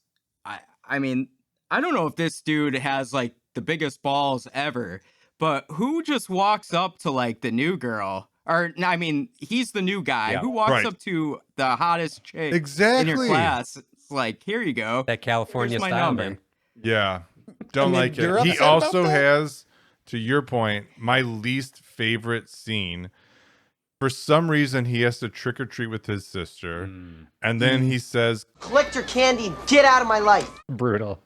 I mean, I don't know if this dude has like the biggest balls ever, but who just walks up to like the new girl? Or I mean, he's the new guy. Yeah. Who walks Right. up to the hottest chick in your Exactly. class? It's like, here you go. That California Here's my style, number. man. Yeah. Don't I mean, like you're it. He upset about also that? has, to your point, my least favorite scene. For some reason, he has to trick or treat with his sister. And then he says, Collect your candy and get out of my life. Brutal.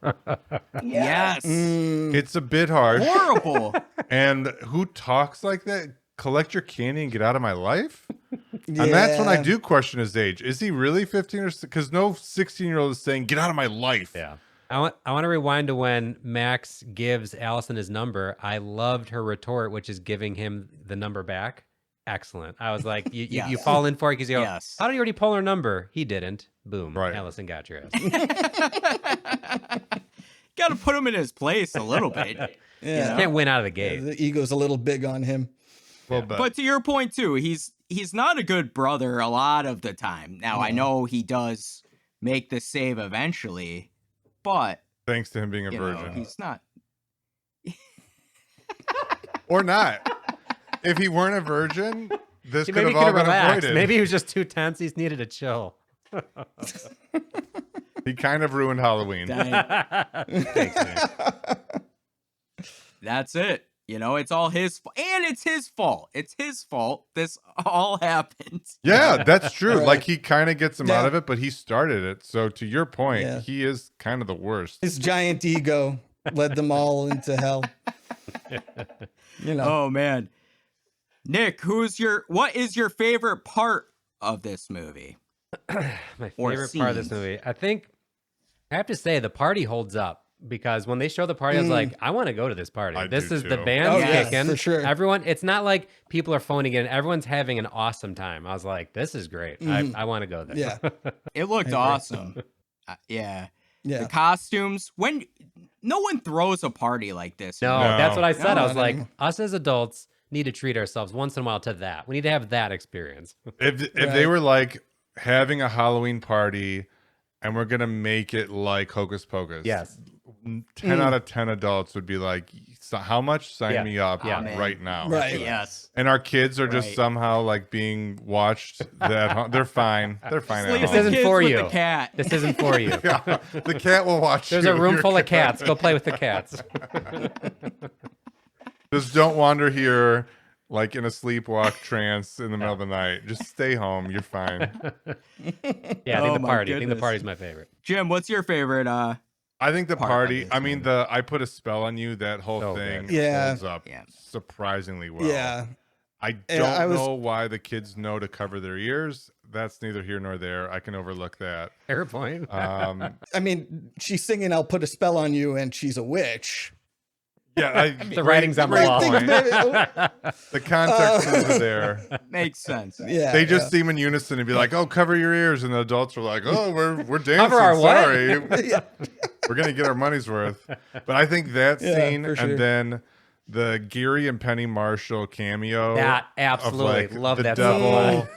Yes. it's a bit hard. Horrible. And who talks like that? Collect your candy and get out of my life? And that's when I do question his age. Is he really 15 or because no 16-year-old is saying, get out of my life. Yeah. I want to rewind to when Max gives Allison his number. I loved her retort, which is giving him the number back. Excellent. I was like, you Yes. fall in for it because you go, Yes. how did he already pull her number? He didn't. Boom. Right. Allison got your ass. Got to put him in his place a little bit. yeah, Can't win out of the gate. the ego's a little big on him. little bit. But to your point too, he's not a good brother a lot of the time. Now I know he does make the save eventually, but thanks to him being a virgin, he's not. or not. If he weren't a virgin, this could Maybe have he all been relaxed. avoided. Maybe he was just too tense. He's needed a chill. He kind of ruined Halloween. Thanks, man. That's it. It's all his and it's his fault. It's his fault. This all happened. Yeah, that's true. Right. Like he kind of gets him out Yeah. of it, but he started it. So to your point, he is kind of the worst. His giant ego led them all into hell. Oh man. Nick, what is your favorite part of this movie? My favorite part of this movie. I think I have to say the party holds up because when they show the party, I was like, I want to go to this party. This is the band kicking. For sure. Everyone, it's not like people are phoning it in. Everyone's having an awesome time. I was like, this is great. I want to go there. Yeah. It looked awesome. Yeah. Yeah. The costumes. No one throws a party like this. No, that's what I said. No, I was not like, anymore. us as adults need to treat ourselves once in a while to that. We need to have that experience. If they were like having a Halloween party and we're going to make it like Hocus Pocus. Yes. 10 out of 10 adults would be like, so how much? Sign me up right now. Right. Yes. And our kids are just somehow like being watched. They're fine. They're fine. At This home. isn't for with you. the cat. This isn't for you. Yeah, the cat will watch. There's you. a room Your full of cat- cats. Go play with the cats. Just don't wander here like in a sleepwalk trance in the middle of the night. Just stay home. You're fine. Yeah, I think Oh the my party. I think the goodness. party's my favorite. Jim, what's your favorite? I think the part of party. this I mean, I put a spell on you. That whole So thing good. Yeah. holds up surprisingly well. Yeah. I don't know why the kids know to cover their ears. That's neither here nor there. I can overlook that. Fair point. I mean, she's singing "I'll put a spell on you," and she's a witch. Yeah, the writing's on the wall. The context is there. Makes sense. Yeah. They just seem in unison and be like, "Oh, cover your ears," and the adults are like, "Oh, we're dancing." Cover our what? Sorry, we're gonna get our money's worth. But I think that scene for sure. and then the Geary and Penny Marshall cameo. That absolutely of, like, love the that devil. scene.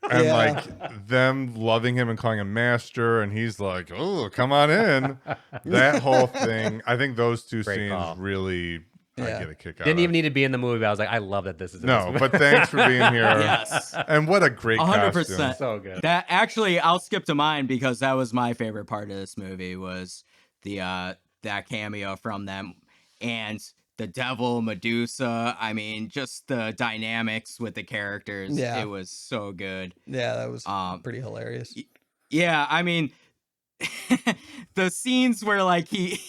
And like them loving him and calling him master, and he's like, "Oh, come on in." That whole thing, I think those two Great scenes call. really, I get a kick out. Didn't of. even need to be in the movie. But I was like, I love that this is in No, this movie. but thanks for being here. Yes. And what a great 100%. costume. So good. That actually, I'll skip to mine because that was my favorite part of this movie was the that cameo from them and the devil Medusa. I mean, just the dynamics with the characters. Yeah. It was so good. Yeah, that was pretty hilarious. Yeah, I mean, the scenes where like he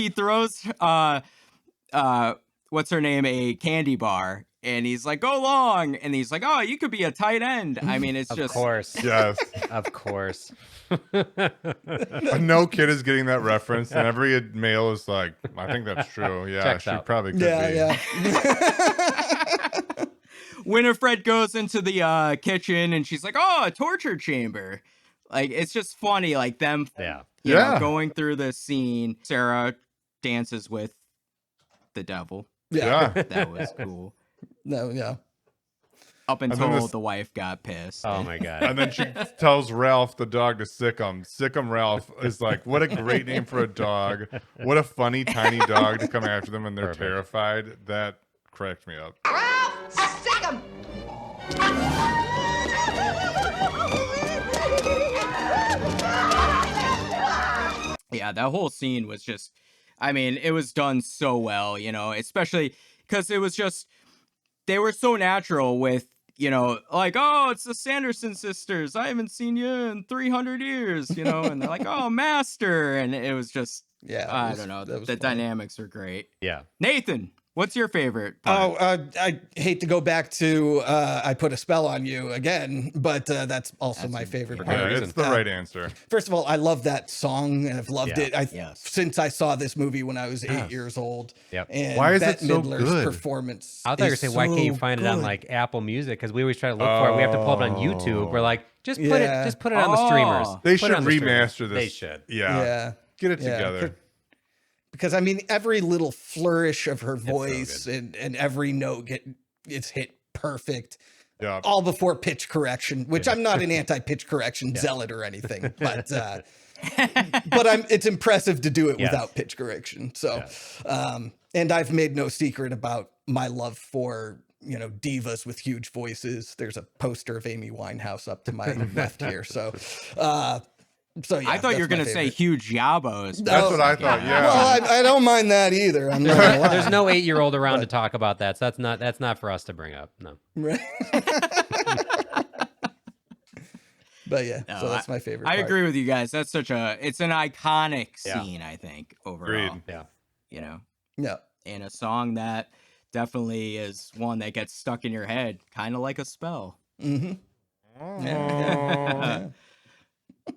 throws what's her name, a candy bar, and he's like, "Go long," and he's like, "Oh, you could be a tight end." I mean, it's Of just course. Yes. Of course. No kid is getting that reference, and every male is like, "I think that's true." Yeah, Checks she out. probably could Yeah, be. yeah. Winifred goes into the kitchen and she's like, "Oh, a torture chamber." Like it's just funny, like them, Yeah. you know, Yeah. going through the scene. Sarah dances with the devil. Yeah. That was cool. No, yeah. Up then until this- the wife got pissed. Oh my god. And then she tells Ralph, the dog, to sick him. Sick him Ralph is like, what a great name for a dog. What a funny, tiny dog to come after them and they're Perfect. terrified. That cracked me up. Sick 'em! Yeah, that whole scene was just, I mean, it was done so well, you know, especially because it was just, they were so natural with, you know, like, "Oh, it's the Sanderson sisters. I haven't seen you in 300 years, you know," and they're like, "Oh, master." And it was just, Yeah. I don't know, the dynamics are great. Yeah. Nathan, what's your favorite part? Oh, I hate to go back to "I put a spell on you" again, but that's also my favorite Yeah, part. it's the right answer. First of all, I love that song and I've loved Yeah. it. Since I saw this movie when I was 8 years old. Yep. And Why is it Bette so Midler's good? performance. I thought you were is saying, why can't you so find it on good. like Apple Music? Because we always try to look for it. We have to pull it on YouTube. We're like, just put it on the streamers. Oh. They Put should it on the streamers. remaster this. They should. Yeah. Yeah. Get it Yeah. together. Because I mean, every little flourish of her voice and every note it's hit perfect. Yeah. All before pitch correction, which I'm not an anti-pitch correction zealot or anything, but it's impressive to do it without pitch correction. So, and I've made no secret about my love for, divas with huge voices. There's a poster of Amy Winehouse up to my left here. So, yeah, I thought you were going to say huge yabos. That's what I thought. Yeah. Well, I don't mind that either. I'm not gonna lie. There's no 8-year-old around to talk about that, so that's not for us to bring up. No. Right. But yeah, so that's my favorite. I part. agree with you guys. That's it's an iconic scene, I think, overall. Agreed. Yeah. Yeah. And a song that definitely is one that gets stuck in your head, kind of like a spell. Mm-hmm. Oh.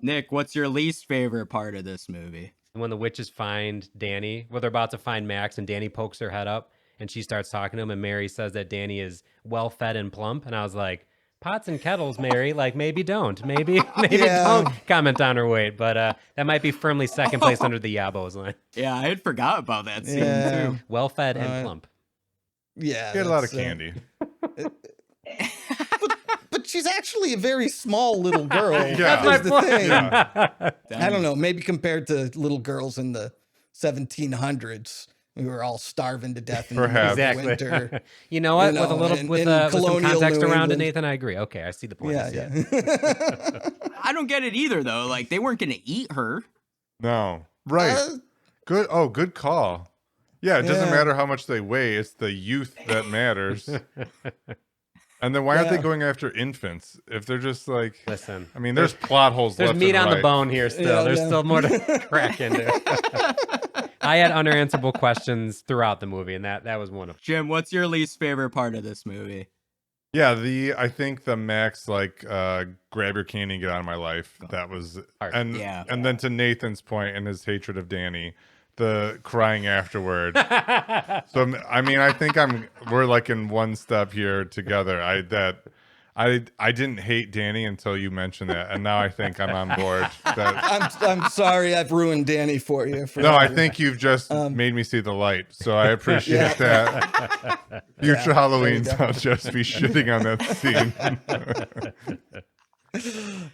Nick, what's your least favorite part of this movie? When the witches find Danny, they're about to find Max, and Danny pokes her head up, and she starts talking to him, and Mary says that Danny is well-fed and plump, and I was like, pots and kettles, Mary, like maybe don't don't comment on her weight, but that might be firmly second place under the Yabos line. Yeah, I had forgot about that scene too. Well-fed and plump. Yeah. She had a lot of candy. But she's actually a very small little girl. Yeah. That's the thing. Yeah. I don't know. Maybe compared to little girls in the 1700s, we were all starving to death in Perhaps. the Exactly. winter. You know what? You know, with in some colonial context New around it, England. Nathan, I agree. Okay, I see the point. Yeah. I don't get it either, though. Like, they weren't going to eat her. No. Right. Good. Oh, good call. Yeah, it doesn't matter how much they weigh. It's the youth that matters. And then why aren't they going after infants? If they're just like, Listen, I mean, there's plot holes. there's left meat and on the right. bone here still. Yeah, There's yeah. still more to crack into. I had unanswerable questions throughout the movie, and that was one of them. Jim, what's your least favorite part of this movie? Yeah, I think the Max grab your candy and get out of my life. That was and then to Nathan's point and his hatred of Danny, the crying afterward. So I mean, I think we're like in one step here together. I didn't hate Danny until you mentioned that, and now I think I'm on board. I'm sorry I've ruined Danny for you. I think you've just made me see the light, so I appreciate that. Future Halloweens, I'll just be shitting on that scene.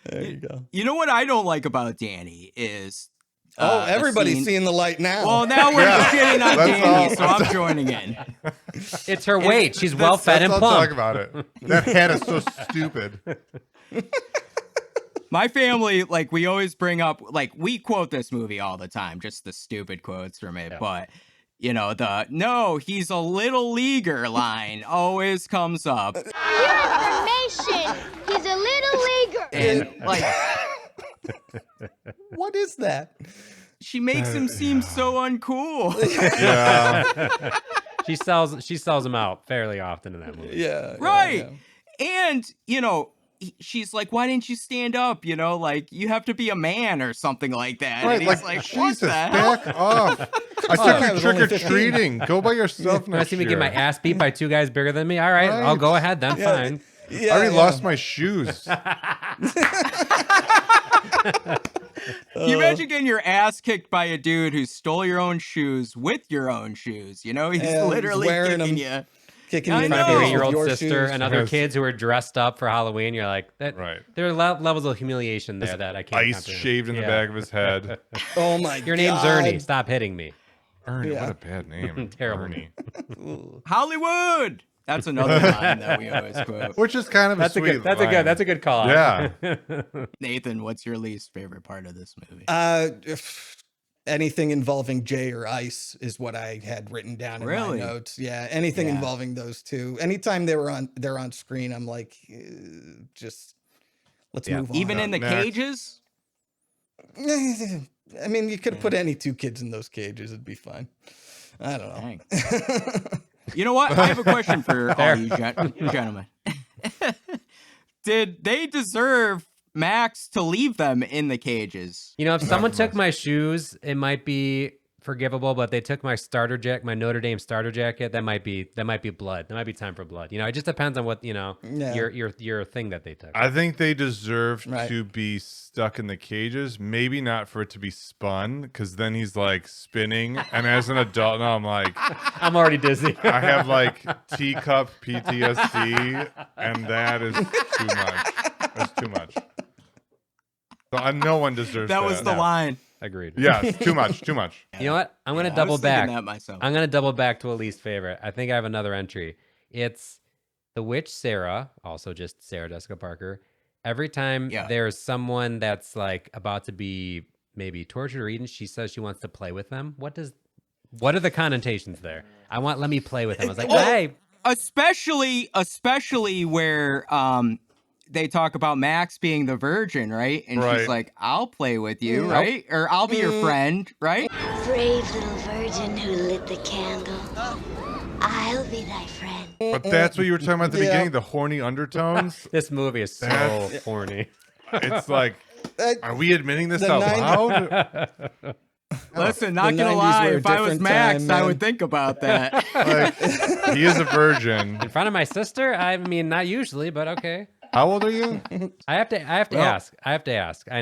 There you go. You know what I don't like about Danny is... everybody's seeing the light now. Well, now we're shitting on That's Danny, all. so I'm joining in. It's her weight. She's well fed and Let's plump. talk about it. That hat is so stupid. My family, like, we always bring up, like, we quote this movie all the time, just the stupid quotes from it. Yeah. But, no, he's a little leaguer line always comes up. Information. He's a little leaguer. And, like... What is that? She makes him seem so uncool. Yeah. She sells him out fairly often in that movie. Yeah. Right. Yeah. And, she's like, why didn't you stand up? Like, you have to be a man or something like that. Right, and he's like, Jesus, what the hell? back off. I took you trick-or-treating. Go by yourself You next see me year. get my ass beat by two guys bigger than me? All right, I'll go ahead then. Fine. I already lost my shoes. Can you imagine getting your ass kicked by a dude who stole your own shoes with your own shoes? He's literally wearing kicking them. you. Kicking I you in the know. face with 3-year-old your sister shoes. and other kids who are dressed up for Halloween. You're like, that. Right. There are levels of humiliation there that I can't. Ice comprehend. shaved in the back of his head. Oh my god. Your name's Ernie. Stop hitting me. Ernie, Yeah. what a bad name. Terrible. Ernie. Hollywood. That's another line that we always quote. Which is kind of That's a a sweet good. That's a good call. Yeah. Nathan, what's your least favorite part of this movie? If anything involving Jay or Ice is what I had written down in Really? my notes. Yeah, anything involving those two. Anytime they're on screen, I'm like, just let's move on. Even in the Next. cages? I mean, you could have put any two kids in those cages; it'd be fine. I don't know. Dang. You know what? I have a question for all you gentlemen. Did they deserve Max to leave them in the cages? If someone took my shoes, it might be forgivable, but they took my starter jacket, my Notre Dame starter jacket. That might be blood. That might be time for blood. You know, it just depends on what, you know, your thing that they took. I think they deserve to be stuck in the cages. Maybe not for it to be spun, because then he's like spinning. And as an adult now, I'm like, I'm already dizzy. I have like teacup PTSD, and that is too much. That's too much. So no one deserves that. That was the line. Agreed. Yes, too much, too much. You know what? I'm gonna double back. That myself. I'm gonna double back to a least favorite. I think I have another entry. It's the witch Sarah, also just Sarah Jessica Parker. Every time there's someone that's like about to be maybe tortured or eaten, she says she wants to play with them. What are the connotations there? Let me play with them. I was like, hey. Especially where they talk about Max being the virgin, right? And she's like, I'll play with you, right? Or I'll be your friend, right? Brave little virgin who lit the candle. I'll be thy friend. But that's what you were talking about at the beginning, the horny undertones. This movie is so horny. It's like, are we admitting this out loud? Listen, not gonna lie, if I was Max, I would think about that. Like, he is a virgin. In front of my sister? I mean, not usually, but okay. How old are you? I have to ask. I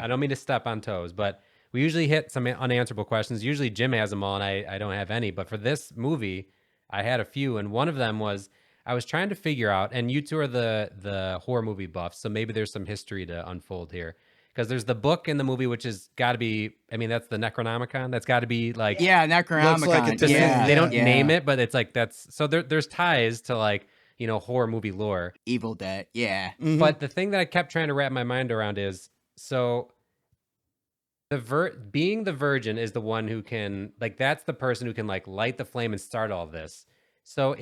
don't mean to step on toes, but we usually hit some unanswerable questions. Usually Jim has them all, and I don't have any. But for this movie, I had a few, and one of them was I was trying to figure out. And you two are the horror movie buffs, so maybe there's some history to unfold here. Because there's the book in the movie, which has got to be, I mean, that's the Necronomicon. That's got to be like... Yeah, Necronomicon. Like they don't name it, but it's like that's... So there's ties to like, you know, horror movie lore. Evil Dead, yeah. Mm-hmm. But the thing that I kept trying to wrap my mind around is, so being the virgin is the one who can, like, that's the person who can like light the flame and start all this. So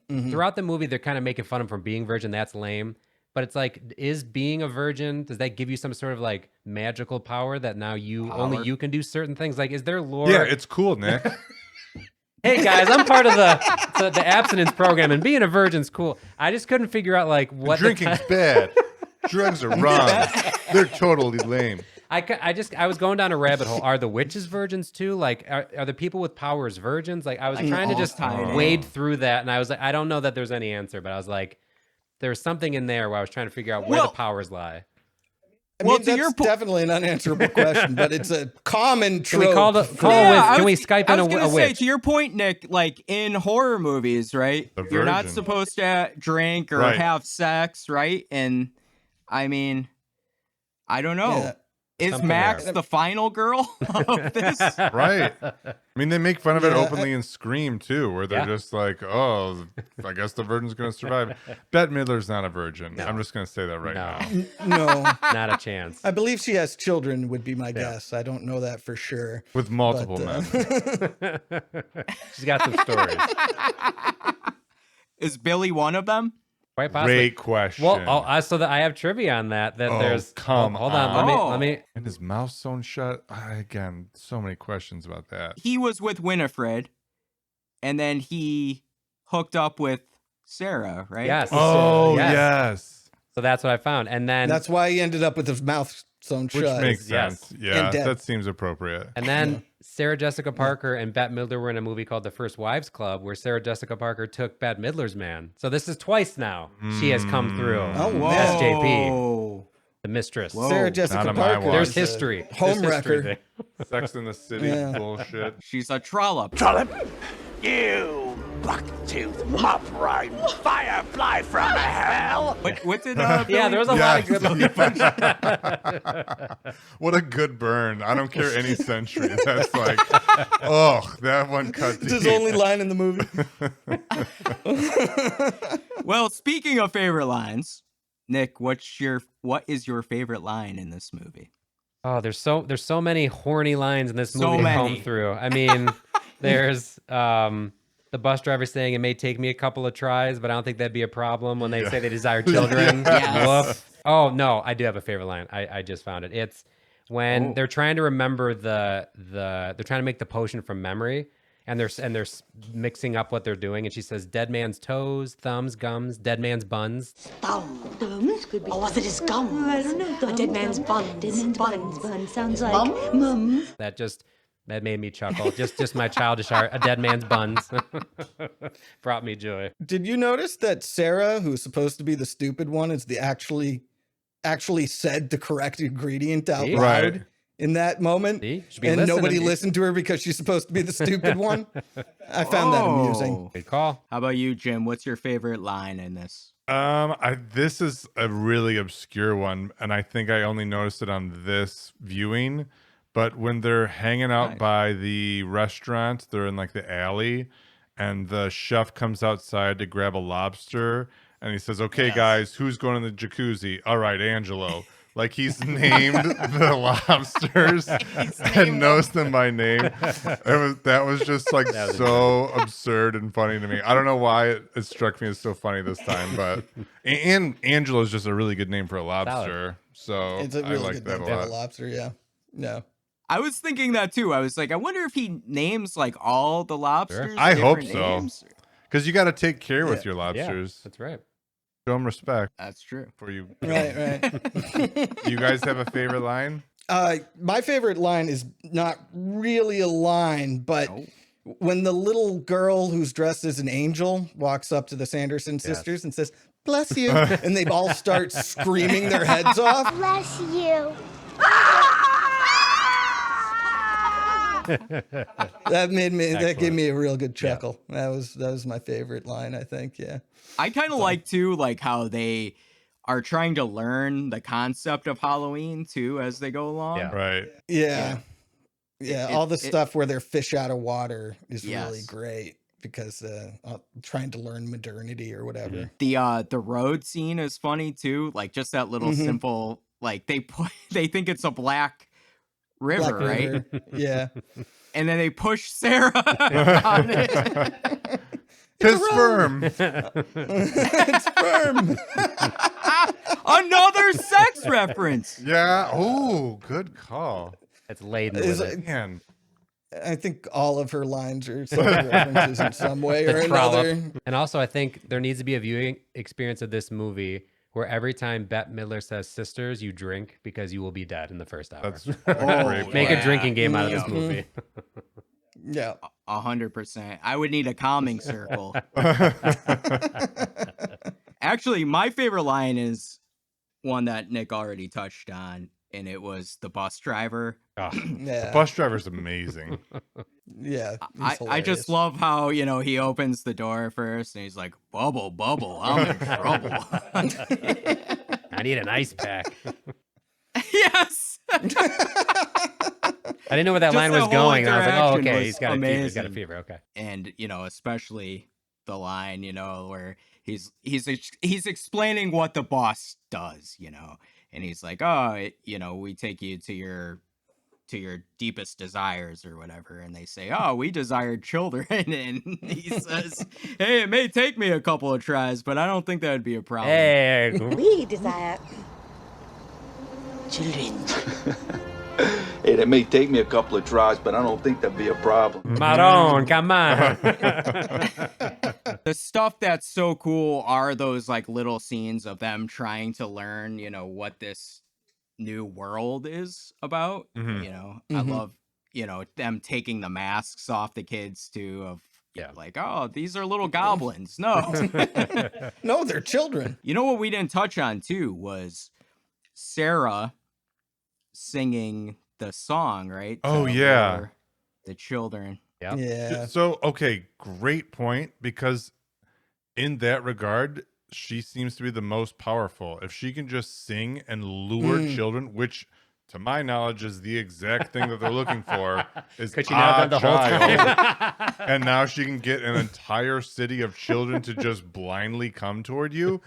throughout the movie, they're kind of making fun of him for being virgin. That's lame. But it's like, is being a virgin, does that give you some sort of like magical power that now only you can do certain things? Like, is there lore? Yeah, it's cool, Nick. Hey guys, I'm part of the abstinence program, and being a virgin's cool. I just couldn't figure out like what drinking's bad. Drugs are wrong. They're totally lame. I was going down a rabbit hole. Are the witches virgins too? Like, are the people with powers virgins? Like, I was trying to just wade through that, and I was like, I don't know that there's any answer, but I was like, there's something in there where I was trying to figure out where the powers lie. I mean, that's definitely an unanswerable question, but it's a common trope. Can we call can we Skype in a witch? I was going to say, to your point, Nick, like in horror movies, right? You're not supposed to drink or have sex, right? And I mean, I don't know. Yeah. Is something Max the final girl of this? Right. I mean, they make fun of it openly in Scream, too, where they're just like, oh, I guess the virgin's going to survive. Bette Midler's not a virgin. No. I'm just going to say that right now. No. Not a chance. I believe she has children, would be my guess. I don't know that for sure. With multiple men. She's got some stories. Is Billy one of them? Quite possibly. Great question. Well, I have trivia on that. There's hold on. Let me. And his mouth sewn shut. Again, so many questions about that. He was with Winifred, and then he hooked up with Sarah, right? Yes. Oh, yes. So that's what I found, and then that's why he ended up with his mouth sewn shut. Which makes sense. Yeah, that seems appropriate. And then Sarah Jessica Parker and Bette Midler were in a movie called The First Wives Club, where Sarah Jessica Parker took Bette Midler's man. So this is twice now she has come through. Oh, wow. SJP, the mistress. Whoa. Sarah Jessica Parker. There's history. Home record. Sex in the City bullshit. She's a trollop. Trollop, you buck-toothed, mop-riding firefly from hell. What's it? Yeah, there was a lot of good What a good burn. I don't care any century. That's like, oh, that one cut deep. It's his only line in the movie. Well, speaking of favorite lines, Nick, what is your favorite line in this movie? Oh, there's so many horny lines in this movie to comb through. I mean, there's the bus driver saying it may take me a couple of tries, but I don't think that'd be a problem when they say they desire children. Yes. Oh no, I do have a favorite line. I just found it. It's when they're trying to remember they're trying to make the potion from memory, and they're mixing up what they're doing, and she says dead man's toes, thumbs, gums, dead man's buns. Thumbs could be. Or was it his gums? I don't know. A dead man's buns. Dead man's buns. Bun sounds like mum. That just That made me chuckle. Just my childish art. A dead man's buns brought me joy. Did you notice that Sarah, who's supposed to be the stupid one, is the actually said the correct ingredient out loud in that moment? And nobody listened to her because she's supposed to be the stupid one? I found that amusing. Good call. How about you, Jim? What's your favorite line in this? This is a really obscure one, and I think I only noticed it on this viewing. But when they're hanging out by the restaurant, they're in like the alley, and the chef comes outside to grab a lobster, and he says, "Okay, guys, who's going in the jacuzzi?" "All right, Angelo." Like he's named the lobsters and knows them by name. That was just like so absurd and funny to me. I don't know why it struck me as so funny this time, but and Angelo is just a really good name for a lobster. So It's a really I like good that name a for lot. a lobster, yeah. No. I was thinking that too. I was like, I wonder if he names like all the lobsters. I hope different so. names? Because you got to take care with your lobsters. That's right. Show them respect. That's true. For you. Right. You guys have a favorite line? My favorite line is not really a line, but when the little girl who's dressed as an angel walks up to the Sanderson sisters and says, "Bless you," and they all start screaming their heads off. Bless you. That gave me a real good chuckle. Yeah. That was my favorite line, I think. Yeah. I kind of like too, like how they are trying to learn the concept of Halloween too as they go along. Yeah. Right. Yeah. All the stuff where they're fish out of water is really great because trying to learn modernity or whatever. The road scene is funny too. Like just that little simple, like they think it's a black river, right? Yeah. And then they push Sarah on it. It's firm. It's firm. Another sex reference. Yeah. Oh, good call. It's laden with it. Man. I think all of her lines are some references in some way or another. And also, I think there needs to be a viewing experience of this movie where every time Bette Midler says sisters, you drink because you will be dead in the first hour. That's great. Make a drinking game out of this movie. Yeah. 100%. I would need a calming circle. Actually, my favorite line is one that Nick already touched on, and it was the bus driver. The bus driver's amazing. Yeah. I just love how, he opens the door first and he's like, bubble, I'm in trouble. I need an ice pack. Yes. I didn't know where that line was going. And I was like, oh, okay, he's got a fever. Okay. And, especially the line, where he's explaining what the boss does, and he's like, oh, we take you to your deepest desires or whatever, and they say, oh, we desired children, and he says, hey, it may take me a couple of tries, but I don't think that would be a problem. Hey, We desire children. Hey, that may take me a couple of tries, but I don't think that'd be a problem. Maron, come on. The stuff that's so cool are those like little scenes of them trying to learn, what this new world is about. I love, them taking the masks off the kids too, of like, oh, these are little goblins. No. No, they're children. You know what we didn't touch on too was Sarah singing the song, right? Oh, yeah. The children. Yeah. So, okay, great point, because in that regard, she seems to be the most powerful. If she can just sing and lure children, which to my knowledge is the exact thing that they're looking for, is could she not have done the whole time? And now she can get an entire city of children to just blindly come toward you.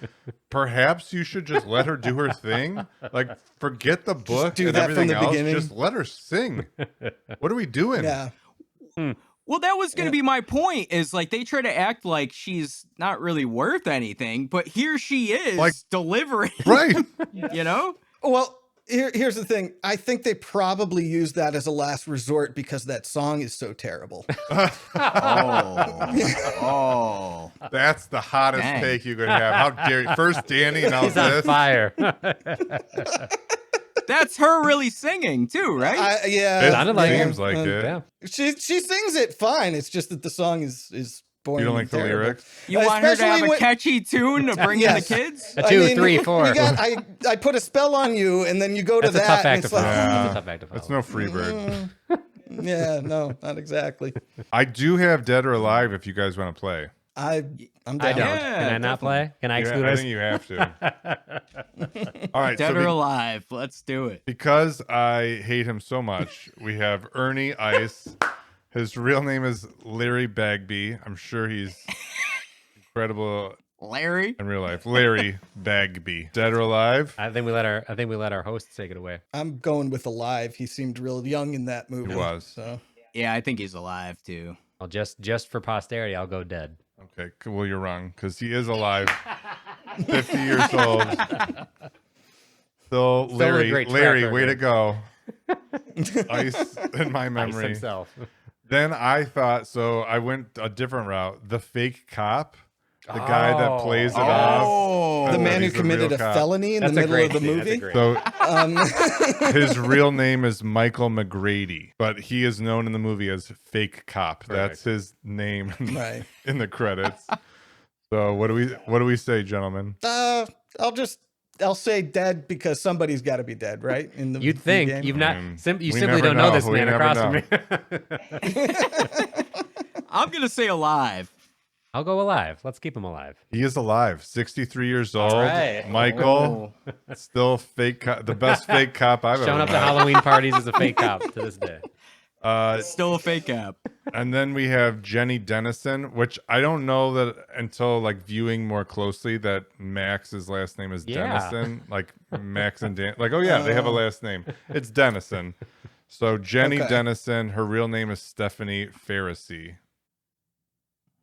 Perhaps you should just let her do her thing. Like, forget the book do and that from everything the else. beginning. Just let her sing. What are we doing? Yeah. Well, that was going to be my point, is like they try to act like she's not really worth anything, but here she is, like, delivering. Right. Well, here's the thing. I think they probably use that as a last resort because that song is so terrible. Oh. That's the hottest take you could have. How dare you? First Danny, now He's this. on fire. That's her really singing too, right? Yeah. It sounded like seems it. like it. Yeah. She sings it fine. It's just that the song is boring. You don't and like the terrible. lyrics? You want her to have Especially a when- catchy tune to bring Yes. in the kids? A 2, 3, 4. We got, I put a spell on you, and then you go to That's a that. tough act and to it's like, follow. Yeah. That's a tough act to follow. It's no Freebird. yeah, no, not exactly. I do have Dead or Alive if you guys want to play. I'm down. I don't. Yeah, Can I not play? Can I exclude I us? think you have to. All right. Dead so or alive. Let's do it. because I hate him so much, we have Ernie Ice. His real name is Larry Bagby. I'm sure he's incredible Larry? in real life. Larry Bagby. Dead or alive? I think we let our host take it away. I'm going with alive. He seemed real young in that movie. He was. So Yeah, I think he's alive too. Well, just for posterity, I'll go dead. Okay. Well, you're wrong because he is alive. 50 years old. So Larry, great track way to record. go. Ice in my Ice memory. himself. Then I thought, so I went a different route. The fake cop, the guy that plays it off. Oh, the and man that who he's a committed real a cop. felony in That's the a middle great of the scene. That's a movie. great So his real name is Michael McGrady, but he is known in the movie as Fake Cop. That's his name Right. in the credits. So what do we say, gentlemen? I'll say dead because somebody's got to be dead, right? In the You'd think game. you've not. We You simply never don't know this We man never across know. from me. I'm gonna say alive. I'll go alive. Let's keep him alive. He is alive, 63 years old. right. Michael, still fake cop, the best fake cop I've Showing ever up to met. Halloween parties as a fake cop to this day. Still a fake app. And then we have Jenny Dennison, which I don't know that until like viewing more closely that Max's last name is Yeah. Dennison. Like Max and Dan, like, oh yeah, they have a last name. It's Dennison. So Jenny Okay. Dennison, her real name is Stephanie Pharisee.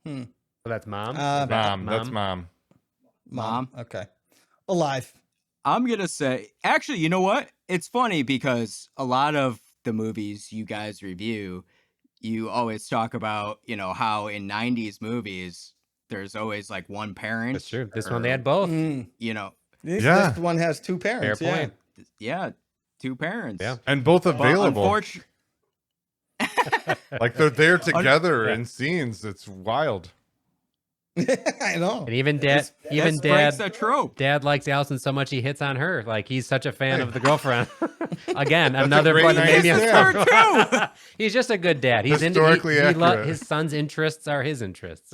So that's mom. Mom, that's mom. Mom. Okay. Alive. I'm gonna say, actually, you know what? It's funny because a lot of the movies you guys review, you always talk about, how in 90s movies, there's always like one parent. That's true. This one they had both. This one has two parents. Fair point. Yeah, two parents. Yeah. And both But available. Like they're there together in scenes. It's wild. I know. And even dad, This breaks the trope. Dad likes Allison so much he hits on her. Like he's such a fan of the girlfriend. Again, That's another a great one that maybe nice I'm dad. He's just a good dad. He's Historically accurate. his son's interests are his interests.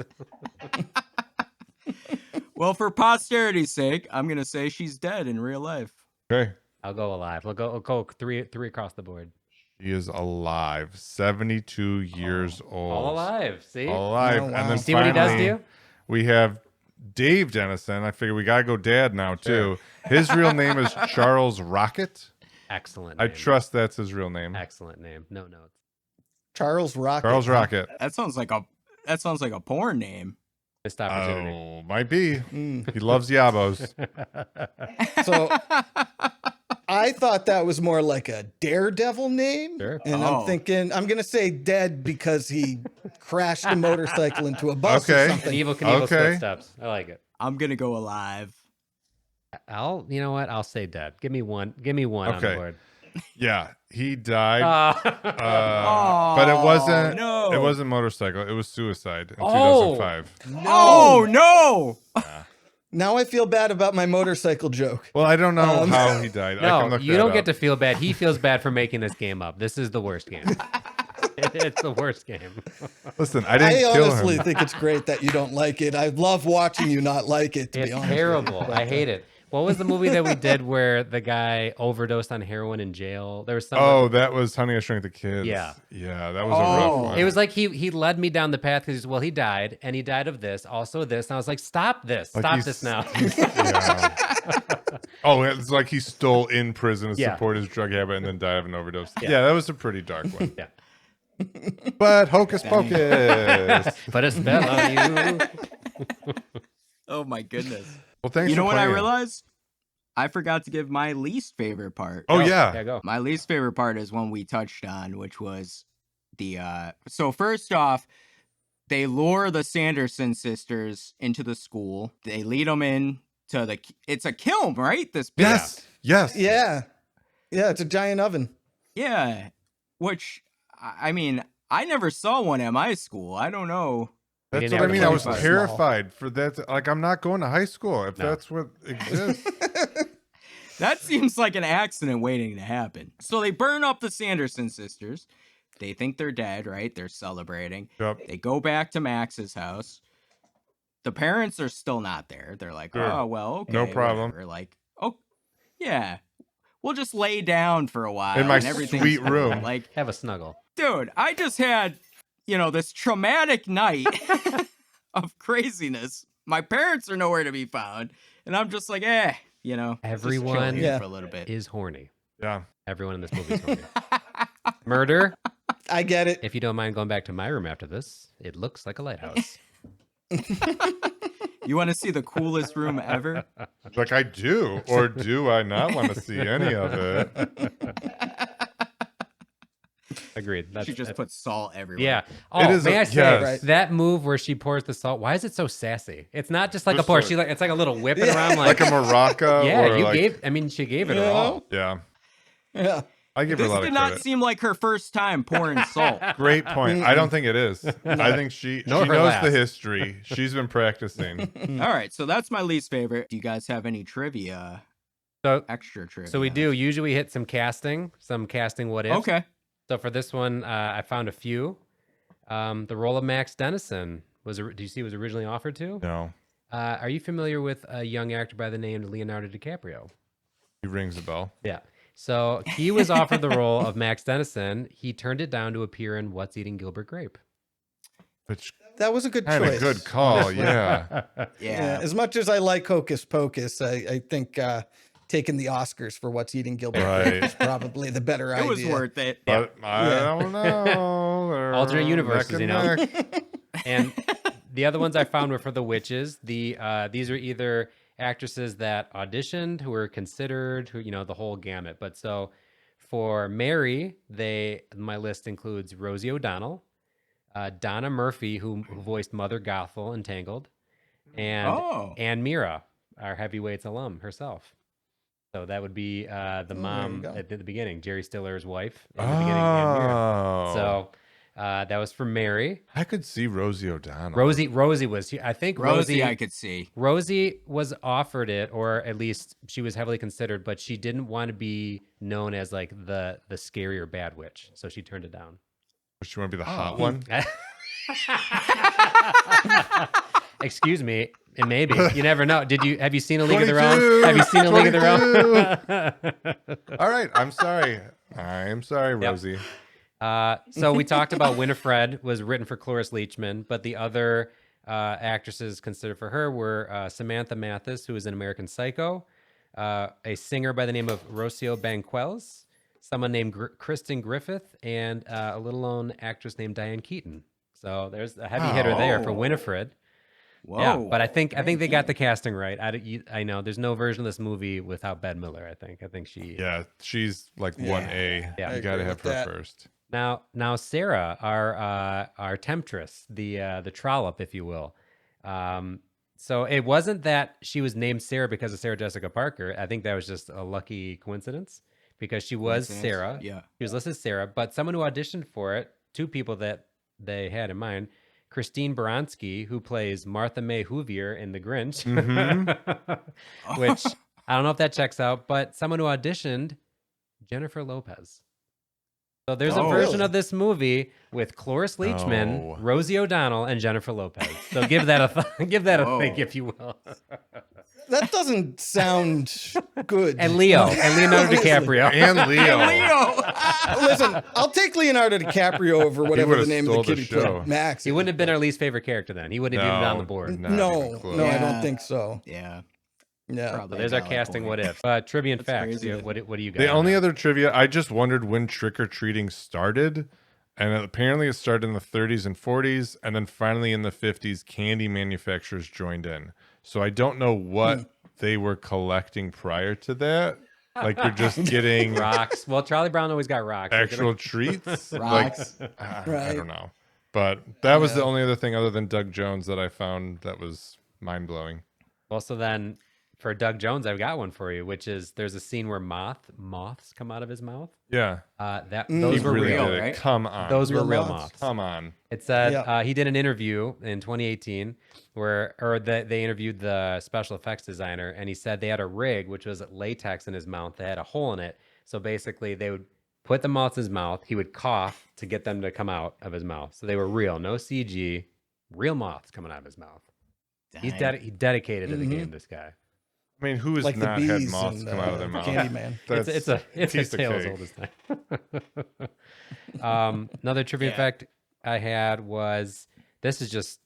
Well, for posterity's sake, I'm gonna say she's dead in real life. Okay. I'll go alive. I'll go three across the board. She is alive, 72 years old. All alive. See? Alive. Oh, wow. And then See what he does to finally, you? we have Dave Dennison. I figure we got to go dad now, too. His real name is Charles Rocket. Excellent. I name. trust that's his real name. Excellent name. No notes. Charles Rocket. Charles Rocket. That sounds like a porn name. Missed opportunity. Oh, might be. He loves Yabos. So I thought that was more like a daredevil name. Sure. And Oh. I'm thinking, I'm going to say dead because he crashed a motorcycle into a bus Okay. or An something. evil Knievel Okay. footsteps. I like it. I'm gonna go alive. You know what? I'll say dead. Give me one. Give me one on Okay. the board. Yeah, he died. Ah. But it wasn't. no. It wasn't motorcycle. It was suicide in Oh. 2005. Oh no! Now I feel bad about my motorcycle joke. Well, I don't know how he died. I can No, look you that don't up. get to feel bad. He feels bad for making this game up. This is the worst game. It's the worst game. Listen, I didn't I kill honestly him. think it's great that you don't like it. I love watching you not like it, to It's be honest. terrible. I hate it. What was the movie that we did where the guy overdosed on heroin in jail? There was some. Oh, that was Honey, I Shrunk the Kids. Yeah. Yeah, that was a rough one. It was like he led me down the path because he died, and he died of this, also this, and I was like, stop this, Like stop he's- this now. Yeah. Oh, it's like he stole in prison to Yeah. support his drug habit and then died of an overdose. Yeah. Yeah, that was a pretty dark one. Yeah. But Hocus Pocus. Put a spell on you. Oh my goodness. Well, thanks You know for what I playing. realized? I forgot to give my least favorite part. Oh, yeah. Yeah, go. My least favorite part is one we touched on, which was the so first off, they lure the Sanderson sisters into the school. They lead them in to it's a kiln, right? This big, Yes. Yes. Yeah. Yeah, it's a giant oven. Yeah, which, I mean, I never saw one at my school. I don't know. That's what I mean. I was terrified for that. Like, I'm not going to high school if that's what exists. That seems like an accident waiting to happen. So they burn up the Sanderson sisters. They think they're dead, right? They're celebrating. Yep. They go back to Max's house. The parents are still not there. They're like, Sure. oh, well, okay. No problem. Whatever. Like, oh, yeah. We'll just lay down for a while. In my and everything's sweet cool. room. Like, Have a snuggle. dude, I just had, this traumatic night of craziness. My parents are nowhere to be found. And I'm just like, Everyone for a little bit. is horny. Yeah. Everyone in this movie is horny. Murder. I get it. If you don't mind going back to my room after this, it looks like a lighthouse. You want to see the coolest room ever? Like, I do. Or do I not want to see any of it? Agreed. She just put salt everywhere. Yeah. Oh, may I say, yes. that move where she pours the salt, why is it so sassy? It's not just like a pour. It's like a little whipping around. Like a maraca. Yeah, or she gave it her all. Yeah. Yeah. I give her a lot of This credit. did not seem like her first time pouring salt. Great point. I don't think it is. I think she knows last. the history. She's been practicing. All right, so that's my least favorite. Do you guys have any trivia? Extra trivia. So we do. Usually we hit some casting what ifs. Okay. So for this one, I found a few. The role of Max Dennison do you see was originally offered to? No. Are you familiar with a young actor by the name of Leonardo DiCaprio? He rings a bell. Yeah. So he was offered the role of Max Dennison. He turned it down to appear in What's Eating Gilbert Grape. Which that was a good kind choice. of good call, yeah. Yeah. As much as I like Hocus Pocus, I think taking the Oscars for What's Eating Gilbert Grape is probably the better idea. It was worth it. But I don't know. Alternate universes, neck and neck. And the other ones I found were for the witches. These are either actresses that auditioned, who were considered, the whole gamut. But so for Mary, my list includes Rosie O'Donnell, Donna Murphy, who voiced Mother Gothel in Tangled, and Ann Mira, our Heavyweights alum herself. So that would be the mom at the beginning, Jerry Stiller's wife in the beginning, Ann Mira. So that was for Mary. I could see Rosie O'Donnell. Rosie was. I think Rosie. I could see. Rosie was offered it, or at least she was heavily considered, but she didn't want to be known as like the scary or bad witch, so she turned it down. She want to be the hot one? Excuse me. It may be. You never know. Have you seen A League of Their Own? Have you seen A League of Their Own? All right. I'm sorry. I'm sorry, Rosie. So we talked about Winifred was written for Cloris Leachman, but the other actresses considered for her were Samantha Mathis, who was in American Psycho, a singer by the name of Rocio Banquels, someone named Kristen Griffith, and a little-known actress named Diane Keaton. So there's a heavy hitter there for Winifred. Whoa. Yeah, but I think they got the casting right. I know there's no version of this movie without Bette Midler. I think she. Yeah, she's like 1A. Yeah, you got to have her first. Now Sarah, our temptress, the trollop, if you will. So it wasn't that she was named Sarah because of Sarah Jessica Parker. I think that was just a lucky coincidence because she was Sarah. Yeah, she was listed as Sarah, but someone who auditioned for it, two people that they had in mind. Christine Baranski, who plays Martha May Whovier in The Grinch, which I don't know if that checks out, but someone who auditioned, Jennifer Lopez. So there's a version of this movie with Cloris Leachman, Rosie O'Donnell, and Jennifer Lopez. So give that a think, if you will. That doesn't sound good. And Leonardo DiCaprio. And Leo. Listen, I'll take Leonardo DiCaprio over whatever the name of the kid who played Max. He wouldn't have been our least favorite character then. He wouldn't have even been on the board. No, I don't think so. Yeah. Yeah. So there's our casting what if. Trivia and facts. What do you got? The only other trivia, I just wondered when trick-or-treating started. And apparently it started in the 30s and 40s. And then finally in the 50s, candy manufacturers joined in. So I don't know what they were collecting prior to that. Like you're just getting rocks. Well, Charlie Brown always got rocks. Actual treats. Rocks. Like, I don't know. But that was the only other thing other than Doug Jones that I found that was mind-blowing. Well, so then for Doug Jones, I've got one for you, which is there's a scene where moths come out of his mouth. Yeah. Those were really real, did it. right? Come on. Those were Real real moths. moths. Come on. It said he did an interview in 2018 they interviewed the special effects designer, and he said they had a rig which was latex in his mouth that had a hole in it. So basically, they would put the moths in his mouth. He would cough to get them to come out of his mouth. So they were real, no CG, real moths coming out of his mouth. He dedicated to the game. This guy. I mean, who has Like the not had bees moths in, come out of their mouth? Candyman. It's a piece of tale as cake. old as time. Another trivia fact I had was this is just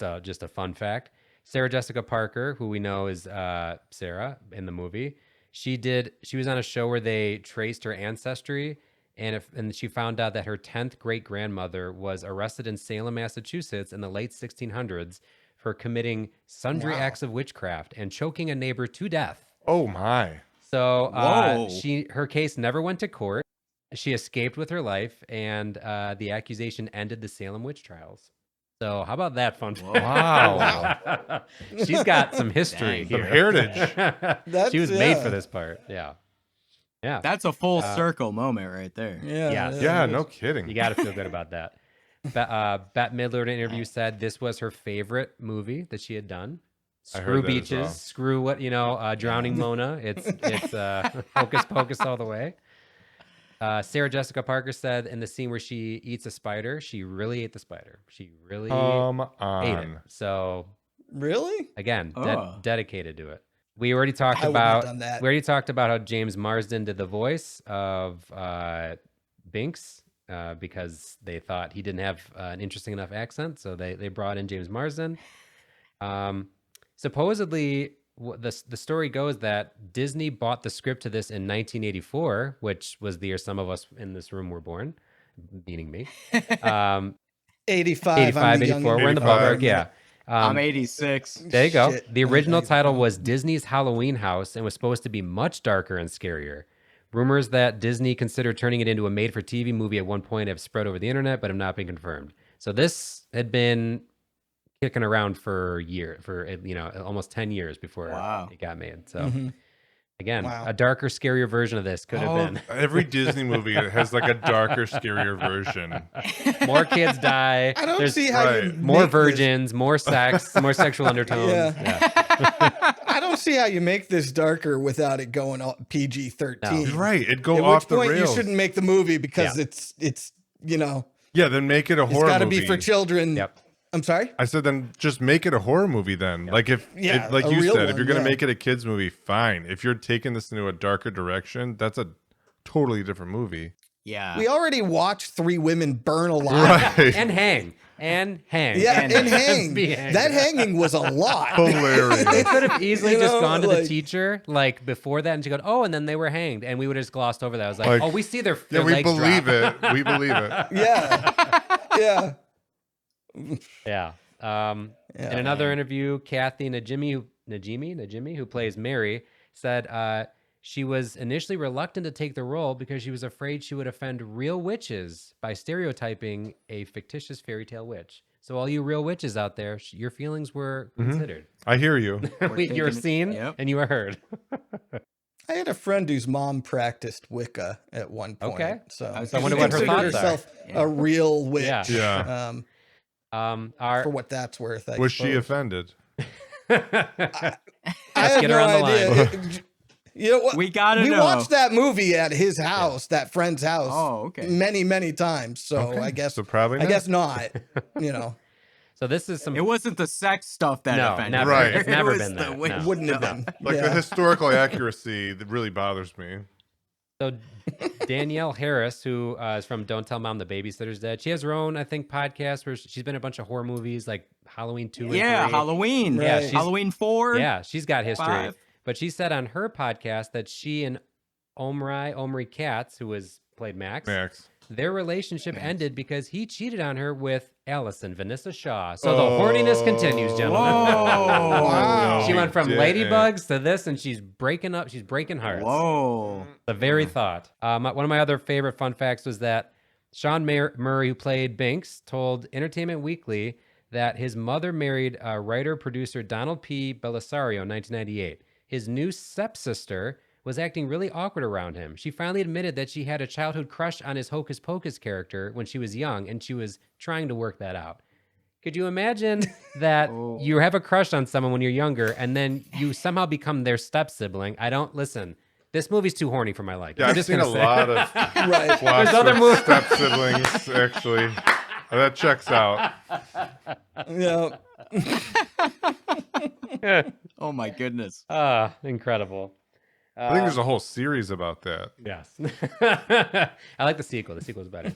a fun fact. Sarah Jessica Parker, who we know is Sarah in the movie, she was on a show where they traced her ancestry, and she found out that her 10th great grandmother was arrested in Salem, Massachusetts in the late 1600s for committing sundry acts of witchcraft and choking a neighbor to death. Oh my. So her case never went to court. She escaped with her life, and the accusation ended the Salem witch trials. So how about that fun fact? Wow. She's got some history Some here. heritage. She was made for this part. Yeah. That's a full circle moment right there. Yeah, no kidding. You got to feel good about that. Bette Midler in an interview said this was her favorite movie that she had done. Screw beaches, screw Drowning Mona. It's Hocus Pocus all the way. Sarah Jessica Parker said in the scene where she eats a spider, she really ate the spider. She really ate it. So really, again, dedicated to it. We already talked about how James Marsden did the voice of Binx. Because they thought he didn't have an interesting enough accent, so they brought in James Marsden. Supposedly, the story goes that Disney bought the script to this in 1984, which was the year some of us in this room were born, meaning me. 85, 84. We're in the ballpark, yeah. I'm 86. There you go. The original title was Disney's Halloween House and was supposed to be much darker and scarier. Rumors that Disney considered turning it into a made-for-TV movie at one point have spread over the internet, but have not been confirmed. So this had been kicking around for almost 10 years before it got made. So again, a darker, scarier version of this could have been. Every Disney movie has like a darker, scarier version. More kids die. I don't see how you more virgins, more sex, more sexual undertones. I don't see how you make this darker without it going PG-13. No. Right, it'd go At off which the point rails. You shouldn't make the movie because it's Yeah, then make it a horror movie. It's got to be for children. Yep. I'm sorry? I said then just make it a horror movie then. Yep. Like like you said, if you're going to make it a kids movie, fine. If you're taking this into a darker direction, that's a totally different movie. Yeah. We already watched 3 women burn alive. Right. and hang. Yeah, and hang. That hanging was a lot. Hilarious. They could have easily just gone to the teacher before that and she go, oh, and then they were hanged. And we would have just glossed over that. I was like, oh, we see their legs we believe drop. it. We believe it. Yeah. Yeah. In another interview, Kathy Najimy, who plays Mary, said she was initially reluctant to take the role because she was afraid she would offend real witches by stereotyping a fictitious fairy tale witch. So all you real witches out there, your feelings were considered. I hear you. You were seen and you were heard. I had a friend whose mom practiced Wicca at one point. Okay. So I wonder what her thoughts herself a real witch. Yeah. For what that's worth. Was she offended? I have get her no on the idea. line. You know what? We gotta know. watched that movie at his house, that friend's house. Oh, okay. Many, many times. So I guess probably I guess not. You know. So this is some. It wasn't the sex stuff that offended. Never. Right. It's never been that. No. Wouldn't have been. Like the historical accuracy that really bothers me. So Danielle Harris, who is from Don't Tell Mom the Babysitter's Dead, she has her own, I think, podcast where she's been in a bunch of horror movies like Halloween 2 and 3. Halloween. Right. Yeah, Halloween 4. Yeah, she's got history. 5. But she said on her podcast that she and Omri Katz, who played Max, their relationship ended because he cheated on her with Allison, Vanessa Shaw. So the horniness continues, gentlemen. Wow. She went from ladybugs to this, and she's breaking up. She's breaking hearts. Whoa. The very thought. One of my other favorite fun facts was that Sean Murray, who played Binx, told Entertainment Weekly that his mother married writer-producer Donald P. Belisario in 1998. his new stepsister was acting really awkward around him. She finally admitted that she had a childhood crush on his Hocus Pocus character when she was young, and she was trying to work that out. Could you imagine that you have a crush on someone when you're younger, and then you somehow become their step-sibling? Listen, this movie's too horny for my liking. Yeah, I've seen a lot of Right. plots There's other with movies. step-siblings, actually. That checks out. Yeah. Oh my goodness. Incredible. I think there's a whole series about that. Yes. I like the sequel. The sequel is better.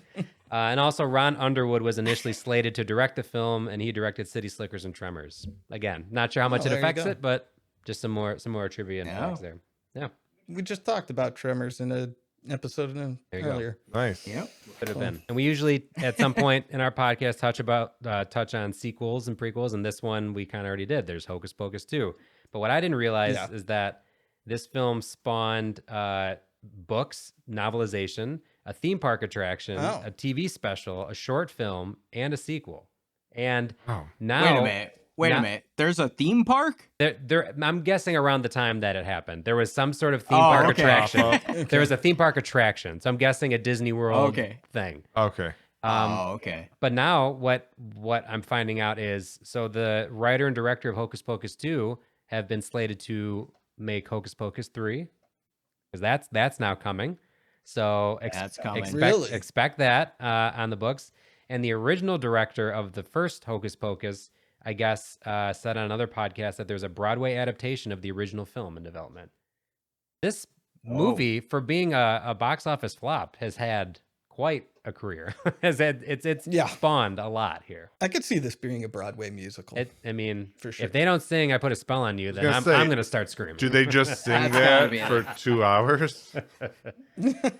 And also, Ron Underwood was initially slated to direct the film, and he directed City Slickers and Tremors. Again, not sure how much it there you affects go. it, but just some more trivia and facts there. Yeah. We just talked about Tremors in an episode There you go. earlier. Nice. Yep. Could have been. And we usually, at some point in our podcast, touch on sequels and prequels, and this one we kind of already did. There's Hocus Pocus 2. But what I didn't realize is that this film spawned books, novelization, a theme park attraction, a TV special, a short film, and a sequel. And now... Wait a minute. There's a theme park? I'm guessing around the time that it happened. There was some sort of theme park attraction. Okay. There was a theme park attraction. So I'm guessing a Disney World thing. Okay. Okay. But now what I'm finding out is, so the writer and director of Hocus Pocus 2 have been slated to make Hocus Pocus 3, because that's now coming. So expect that on the books. And the original director of the first Hocus Pocus, I guess, said on another podcast that there's a Broadway adaptation of the original film in development. This movie, for being a box office flop, has had quite a career. It's spawned a lot here. I could see this being a Broadway musical. For sure. If they don't sing "I Put a Spell on You," then I'm going to start screaming. Do they just sing that for 2 hours?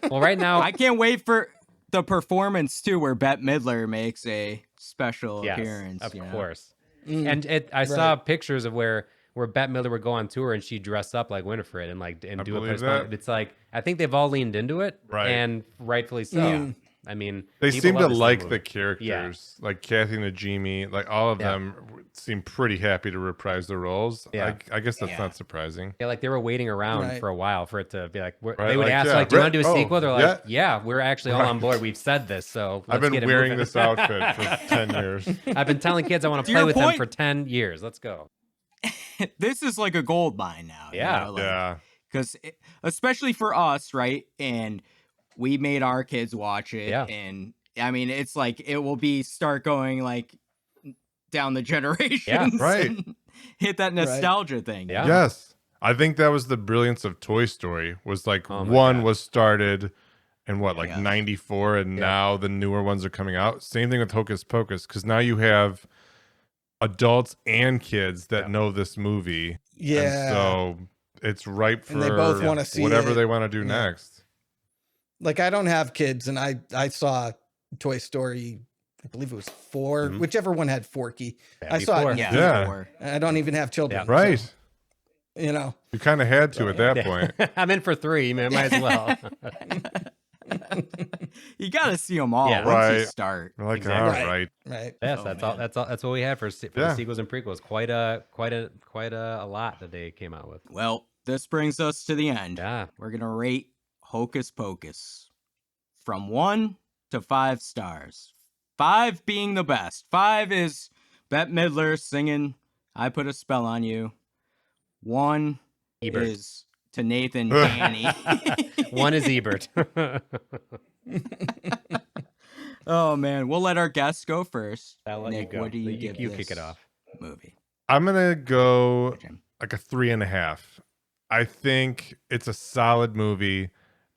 Well, right now I can't wait for the performance too, where Bette Midler makes a special appearance. Of course. And I saw pictures of where Bette Midler would go on tour and she'd dress up like Winifred and do a that. It's like, I think they've all leaned into it, and rightfully so. I mean, they people seem to love this like movie. the characters, like Kathy Najimy, like all of them seem pretty happy to reprise the roles. Yeah. I guess that's not surprising. Yeah, like they were waiting around for a while for it to be like, Right, they would like, ask, yeah, like, do you want to do a oh, sequel? They're like, yeah, we're actually all on board. We've said this, so let's I've been get it wearing moving. this outfit for 10 years. I've been telling kids I want to To play your with them point- for 10 years. Let's go. This is like a gold mine now. Yeah. Because especially for us, right? And we made our kids watch it. Yeah. And I mean, it's like it will start going like down the generations. Yeah, right. and hit that nostalgia thing. Yeah. Yes. I think that was the brilliance of Toy Story, was like Oh my one God. was started in 94, and now the newer ones are coming out. Same thing with Hocus Pocus, because now you have adults and kids that know this movie. Yeah. And so it's ripe for And they both wanna see whatever it. they want to do Yeah. next. Like, I don't have kids, and I saw Toy Story, I believe it was 4, whichever one had Forky. I saw it. Yeah. I don't even have children. Right. so, you know. You kind of had to at that point. I'm in for 3, man. Might as well. You got to see them all Yeah. once you Right. start. We're like, Exactly. all right. Right. Yes, Oh, that's all. man. That's what we had for the Yeah. sequels and prequels. Quite a lot that they came out with. Well, this brings us to the end. Yeah. We're going to rate Hocus Pocus from 1 to 5 stars. 5 being the best. 5 is Bette Midler singing "I Put a Spell on You." 1 Ebert. is to Nathan Danny. 1 is Ebert. Oh man, we'll let our guests go first. I'll let Nick, you go. what do you give you this kick it off. movie? I'm going to go Jim? like a 3.5. I think it's a solid movie.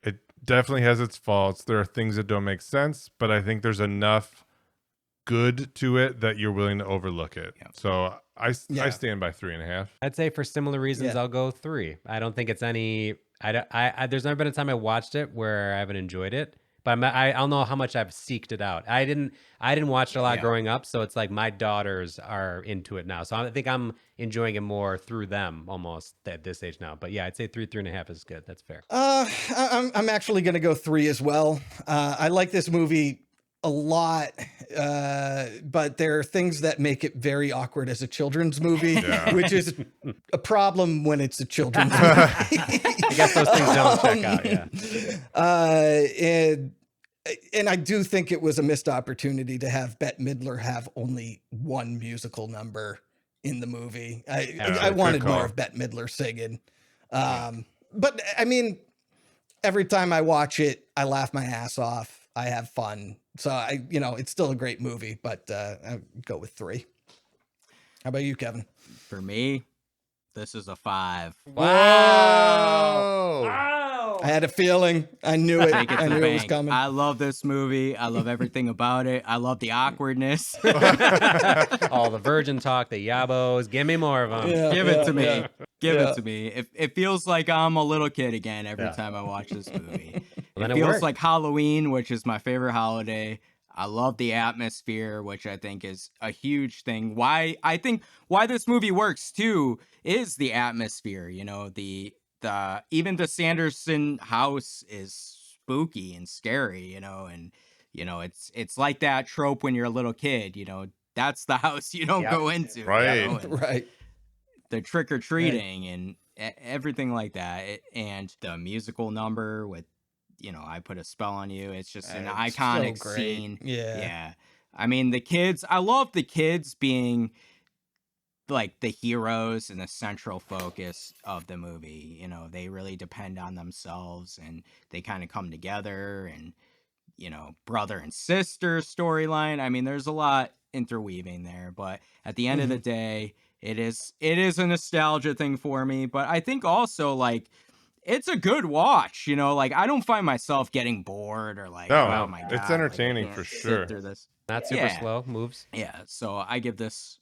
It definitely has its faults. There are things that don't make sense, but I think there's enough good to it that you're willing to overlook it. Yeah. So I stand by 3.5. I'd say for similar reasons, Yeah. I'll go 3. I don't think it's any. There's never been a time I watched it where I haven't enjoyed it, but I'll know how much I've seeked it out. I didn't watch it a lot growing up, so it's like my daughters are into it now. So I think I'm enjoying it more through them almost at this age now. But yeah, I'd say 3.5 is good. That's fair. I'm actually going to go 3 as well. I like this movie a lot, but there are things that make it very awkward as a children's movie, which is a problem when it's a children's movie. I guess those things don't check out, and I do think it was a missed opportunity to have Bette Midler have only one musical number in the movie. I wanted more of Bette Midler singing. But I mean, every time I watch it, I laugh my ass off. I have fun. So it's still a great movie, but I go with 3. How about you, Kevin? For me, this is a 5. Wow. I had a feeling. I knew it. I knew it was coming. I love this movie. I love everything about it. I love the awkwardness. All the virgin talk, the yabos. Give me more of them. Give it to me. Give it to me. It feels like I'm a little kid again every time I watch this movie. Well, it feels like Halloween, which is my favorite holiday. I love the atmosphere, which I think is a huge thing. Why this movie works too is the atmosphere. Even the Sanderson house is spooky and scary, and it's like that trope when you're a little kid, that's the house you don't go into. Right. Right. The trick-or-treating and everything like that. And the musical number with, I Put a Spell on You. It's just an iconic scene. Yeah. I mean, I love the kids being like the heroes and the central focus of the movie. They really depend on themselves and they kind of come together and, brother and sister storyline. I mean, there's a lot interweaving there, but at the end of the day, it is a nostalgia thing for me. But I think also like, it's a good watch, I don't find myself getting bored or like, oh my God. It's entertaining for sure. Through this. Not super slow moves. Yeah. So I give this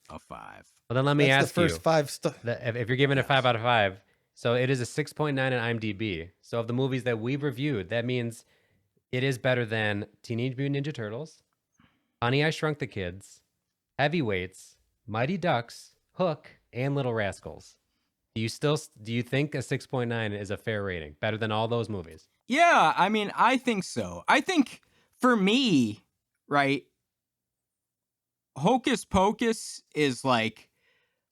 a 5. Well, then let me ask the first 5 if you're giving it a 5 out of 5, so it is a 6.9 on IMDb. So of the movies that we've reviewed, that means it is better than Teenage Mutant Ninja Turtles, Honey, I Shrunk the Kids, Heavyweights, Mighty Ducks, Hook, and Little Rascals. Do you think a 6.9 is a fair rating? Better than all those movies? Yeah, I mean, I think so. I think for me, right, Hocus Pocus is like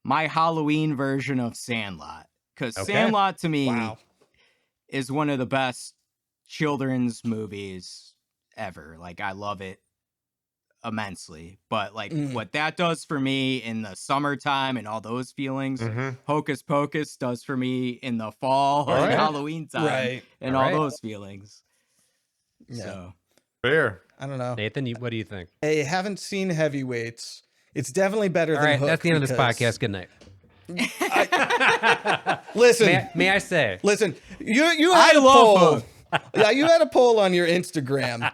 my Halloween version of Sandlot. Because Sandlot to me is one of the best children's movies ever. Like, I love it immensely. But like what that does for me in the summertime and all those feelings, Hocus Pocus does for me in the fall and Halloween time and all those feelings. Yeah. So fair. I don't know. Nathan, what do you think? I haven't seen Heavyweights. It's definitely better than Hook. That's the end of this podcast. Good night. Listen. May I say? Listen, you had a poll. Yeah, you had a poll on your Instagram,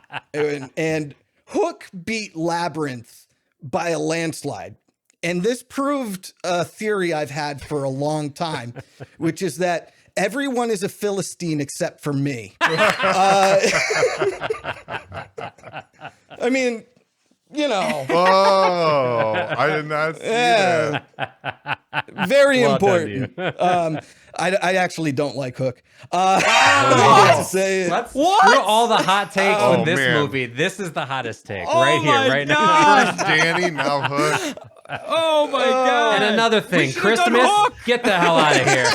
and Hook beat Labyrinth by a landslide. And this proved a theory I've had for a long time, which is that everyone is a Philistine except for me. I mean, Oh, I did not see that. Very Well important. I actually don't like Hook. Let's screw all the hot takes with this movie. This is the hottest take right here, right now. First Danny, now Hook. Oh my God. And another thing, Christmas, get the hell out of here.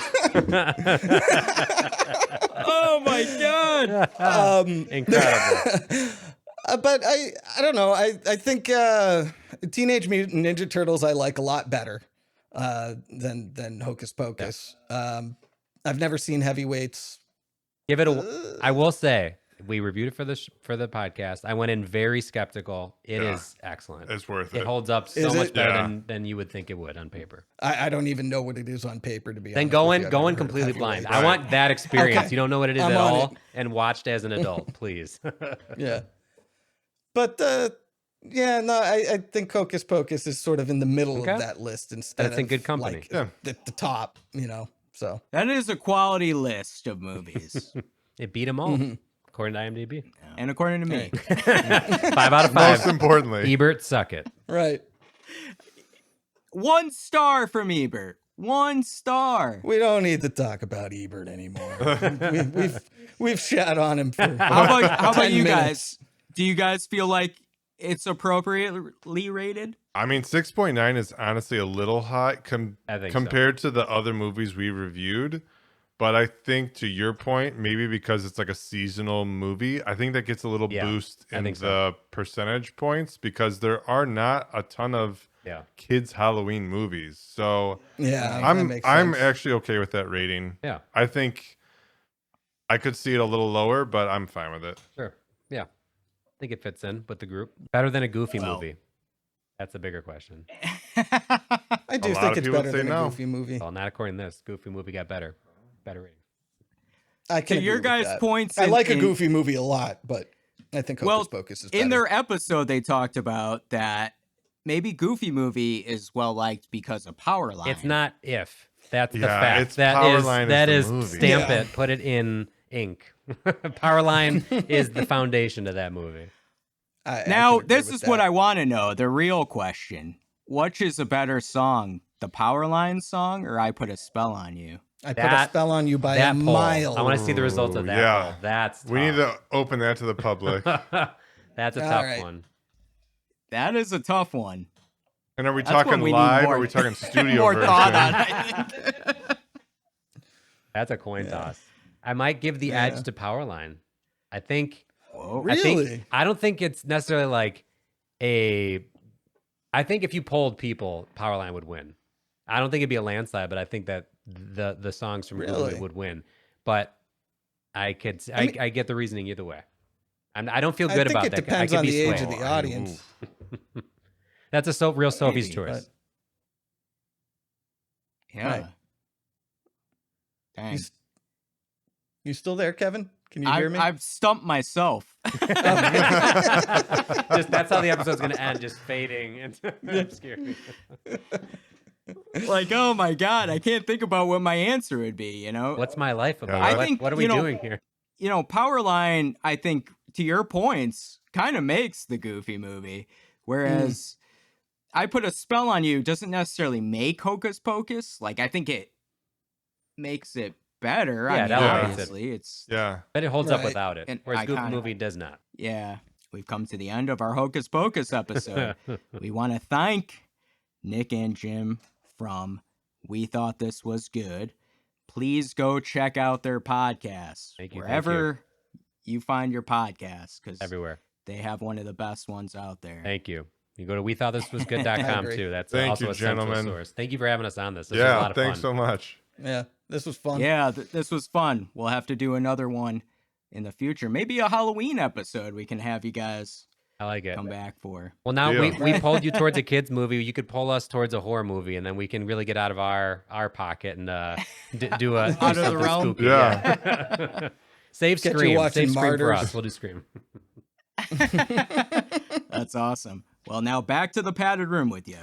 Oh my God. Incredible. But I don't know. I think Teenage Mutant Ninja Turtles I like a lot better than Hocus Pocus. I've never seen Heavyweights. Give it I will say, we reviewed it for the podcast. I went in very skeptical. It is excellent. It's worth it. It holds up so much better than you would think it would on paper. I don't even know what it is on paper, to be then honest. Go in completely blind. I want that experience. Okay. You don't know what it is I'm at on all, it. and watched as an adult, please. Yeah. But I think Hocus Pocus is sort of in the middle of that list instead That's in of good company. like the top, so. That is a quality list of movies. It beat them all, according to IMDb. And according to me. 5 out of 5. Most importantly. Ebert, suck it. Right. 1 star from Ebert. 1 star. We don't need to talk about Ebert anymore. we've shat on him for How about you 10 minutes. guys? Do you guys feel like it's appropriately rated? I mean, 6.9 is honestly a little high compared to the other movies we reviewed. But I think, to your point, maybe because it's like a seasonal movie, I think that gets a little boost in the percentage points, because there are not a ton of kids Halloween movies. So I'm actually okay with that rating. Yeah. I think I could see it a little lower, but I'm fine with it. Sure. Yeah. I think it fits in with the group. Better than a Goofy movie. That's a bigger question. I do think it's better than a Goofy movie. Well, not according to this. Goofy movie got better rating. I can. To your guys' points, I like a Goofy movie a lot, but I think Hocus Pocus is better. In their episode, they talked about that maybe Goofy movie is well liked because of Powerline. It's not if. That's the fact. That is stamp it, put it in ink. Powerline is the foundation of that movie. Now, this is what I want to know. The real question. Which is a better song? The Powerline song or I Put a Spell on You? I put a spell on you by a mile. I want to see the results of that. Yeah. That's tough. We need to open that to the public. That's a tough one. That is a tough one. And are we talking live or are we talking studio more version? thought on, I think. That's a coin toss. I might give the edge to Powerline. I think. Whoa. Really? I don't think it's necessarily like a. I think if you polled people, Powerline would win. I don't think it'd be a landslide, but I think that the songs from Goofy would win. But I get the reasoning either way. I don't feel good about that. I think it depends on the age of the audience. That's a real Sophie's choice. Yeah. Right. Dang. You still there, Kevin? Can you hear me? I've stumped myself. That's how the episode's going to end, just fading into obscurity. Like, oh my God, I can't think about what my answer would be, you know? What's my life about? I think, what are we doing here? You know, Powerline, I think, to your points, kind of makes the Goofy movie. Whereas I Put a Spell on You doesn't necessarily make Hocus Pocus. Like, I think it makes it better. Yeah, I mean, obviously, but it holds up without it. Whereas Goofy movie does not. Yeah. We've come to the end of our Hocus Pocus episode. We want to thank Nick and Jim from We Thought This Was Good. Please go check out their podcast wherever you find your podcast, because everywhere they have one of the best ones out there. Thank you. You go to wethoughthiswasgood.com too. That's Thank also you, a central gentlemen. source. Thank you for having us on this. This was a lot of fun. Thanks so much. Yeah, this was fun. Yeah, this was fun. We'll have to do another one in the future. Maybe a Halloween episode we can have you guys come back for. Well, now we pulled you towards a kids movie. You could pull us towards a horror movie, and then we can really get out of our pocket and do a out of the realm. Spooky. Yeah. Save Get Scream. you watching Save Scream for Martyrs. us. We'll do Scream. That's awesome. Well, now back to the padded room with you.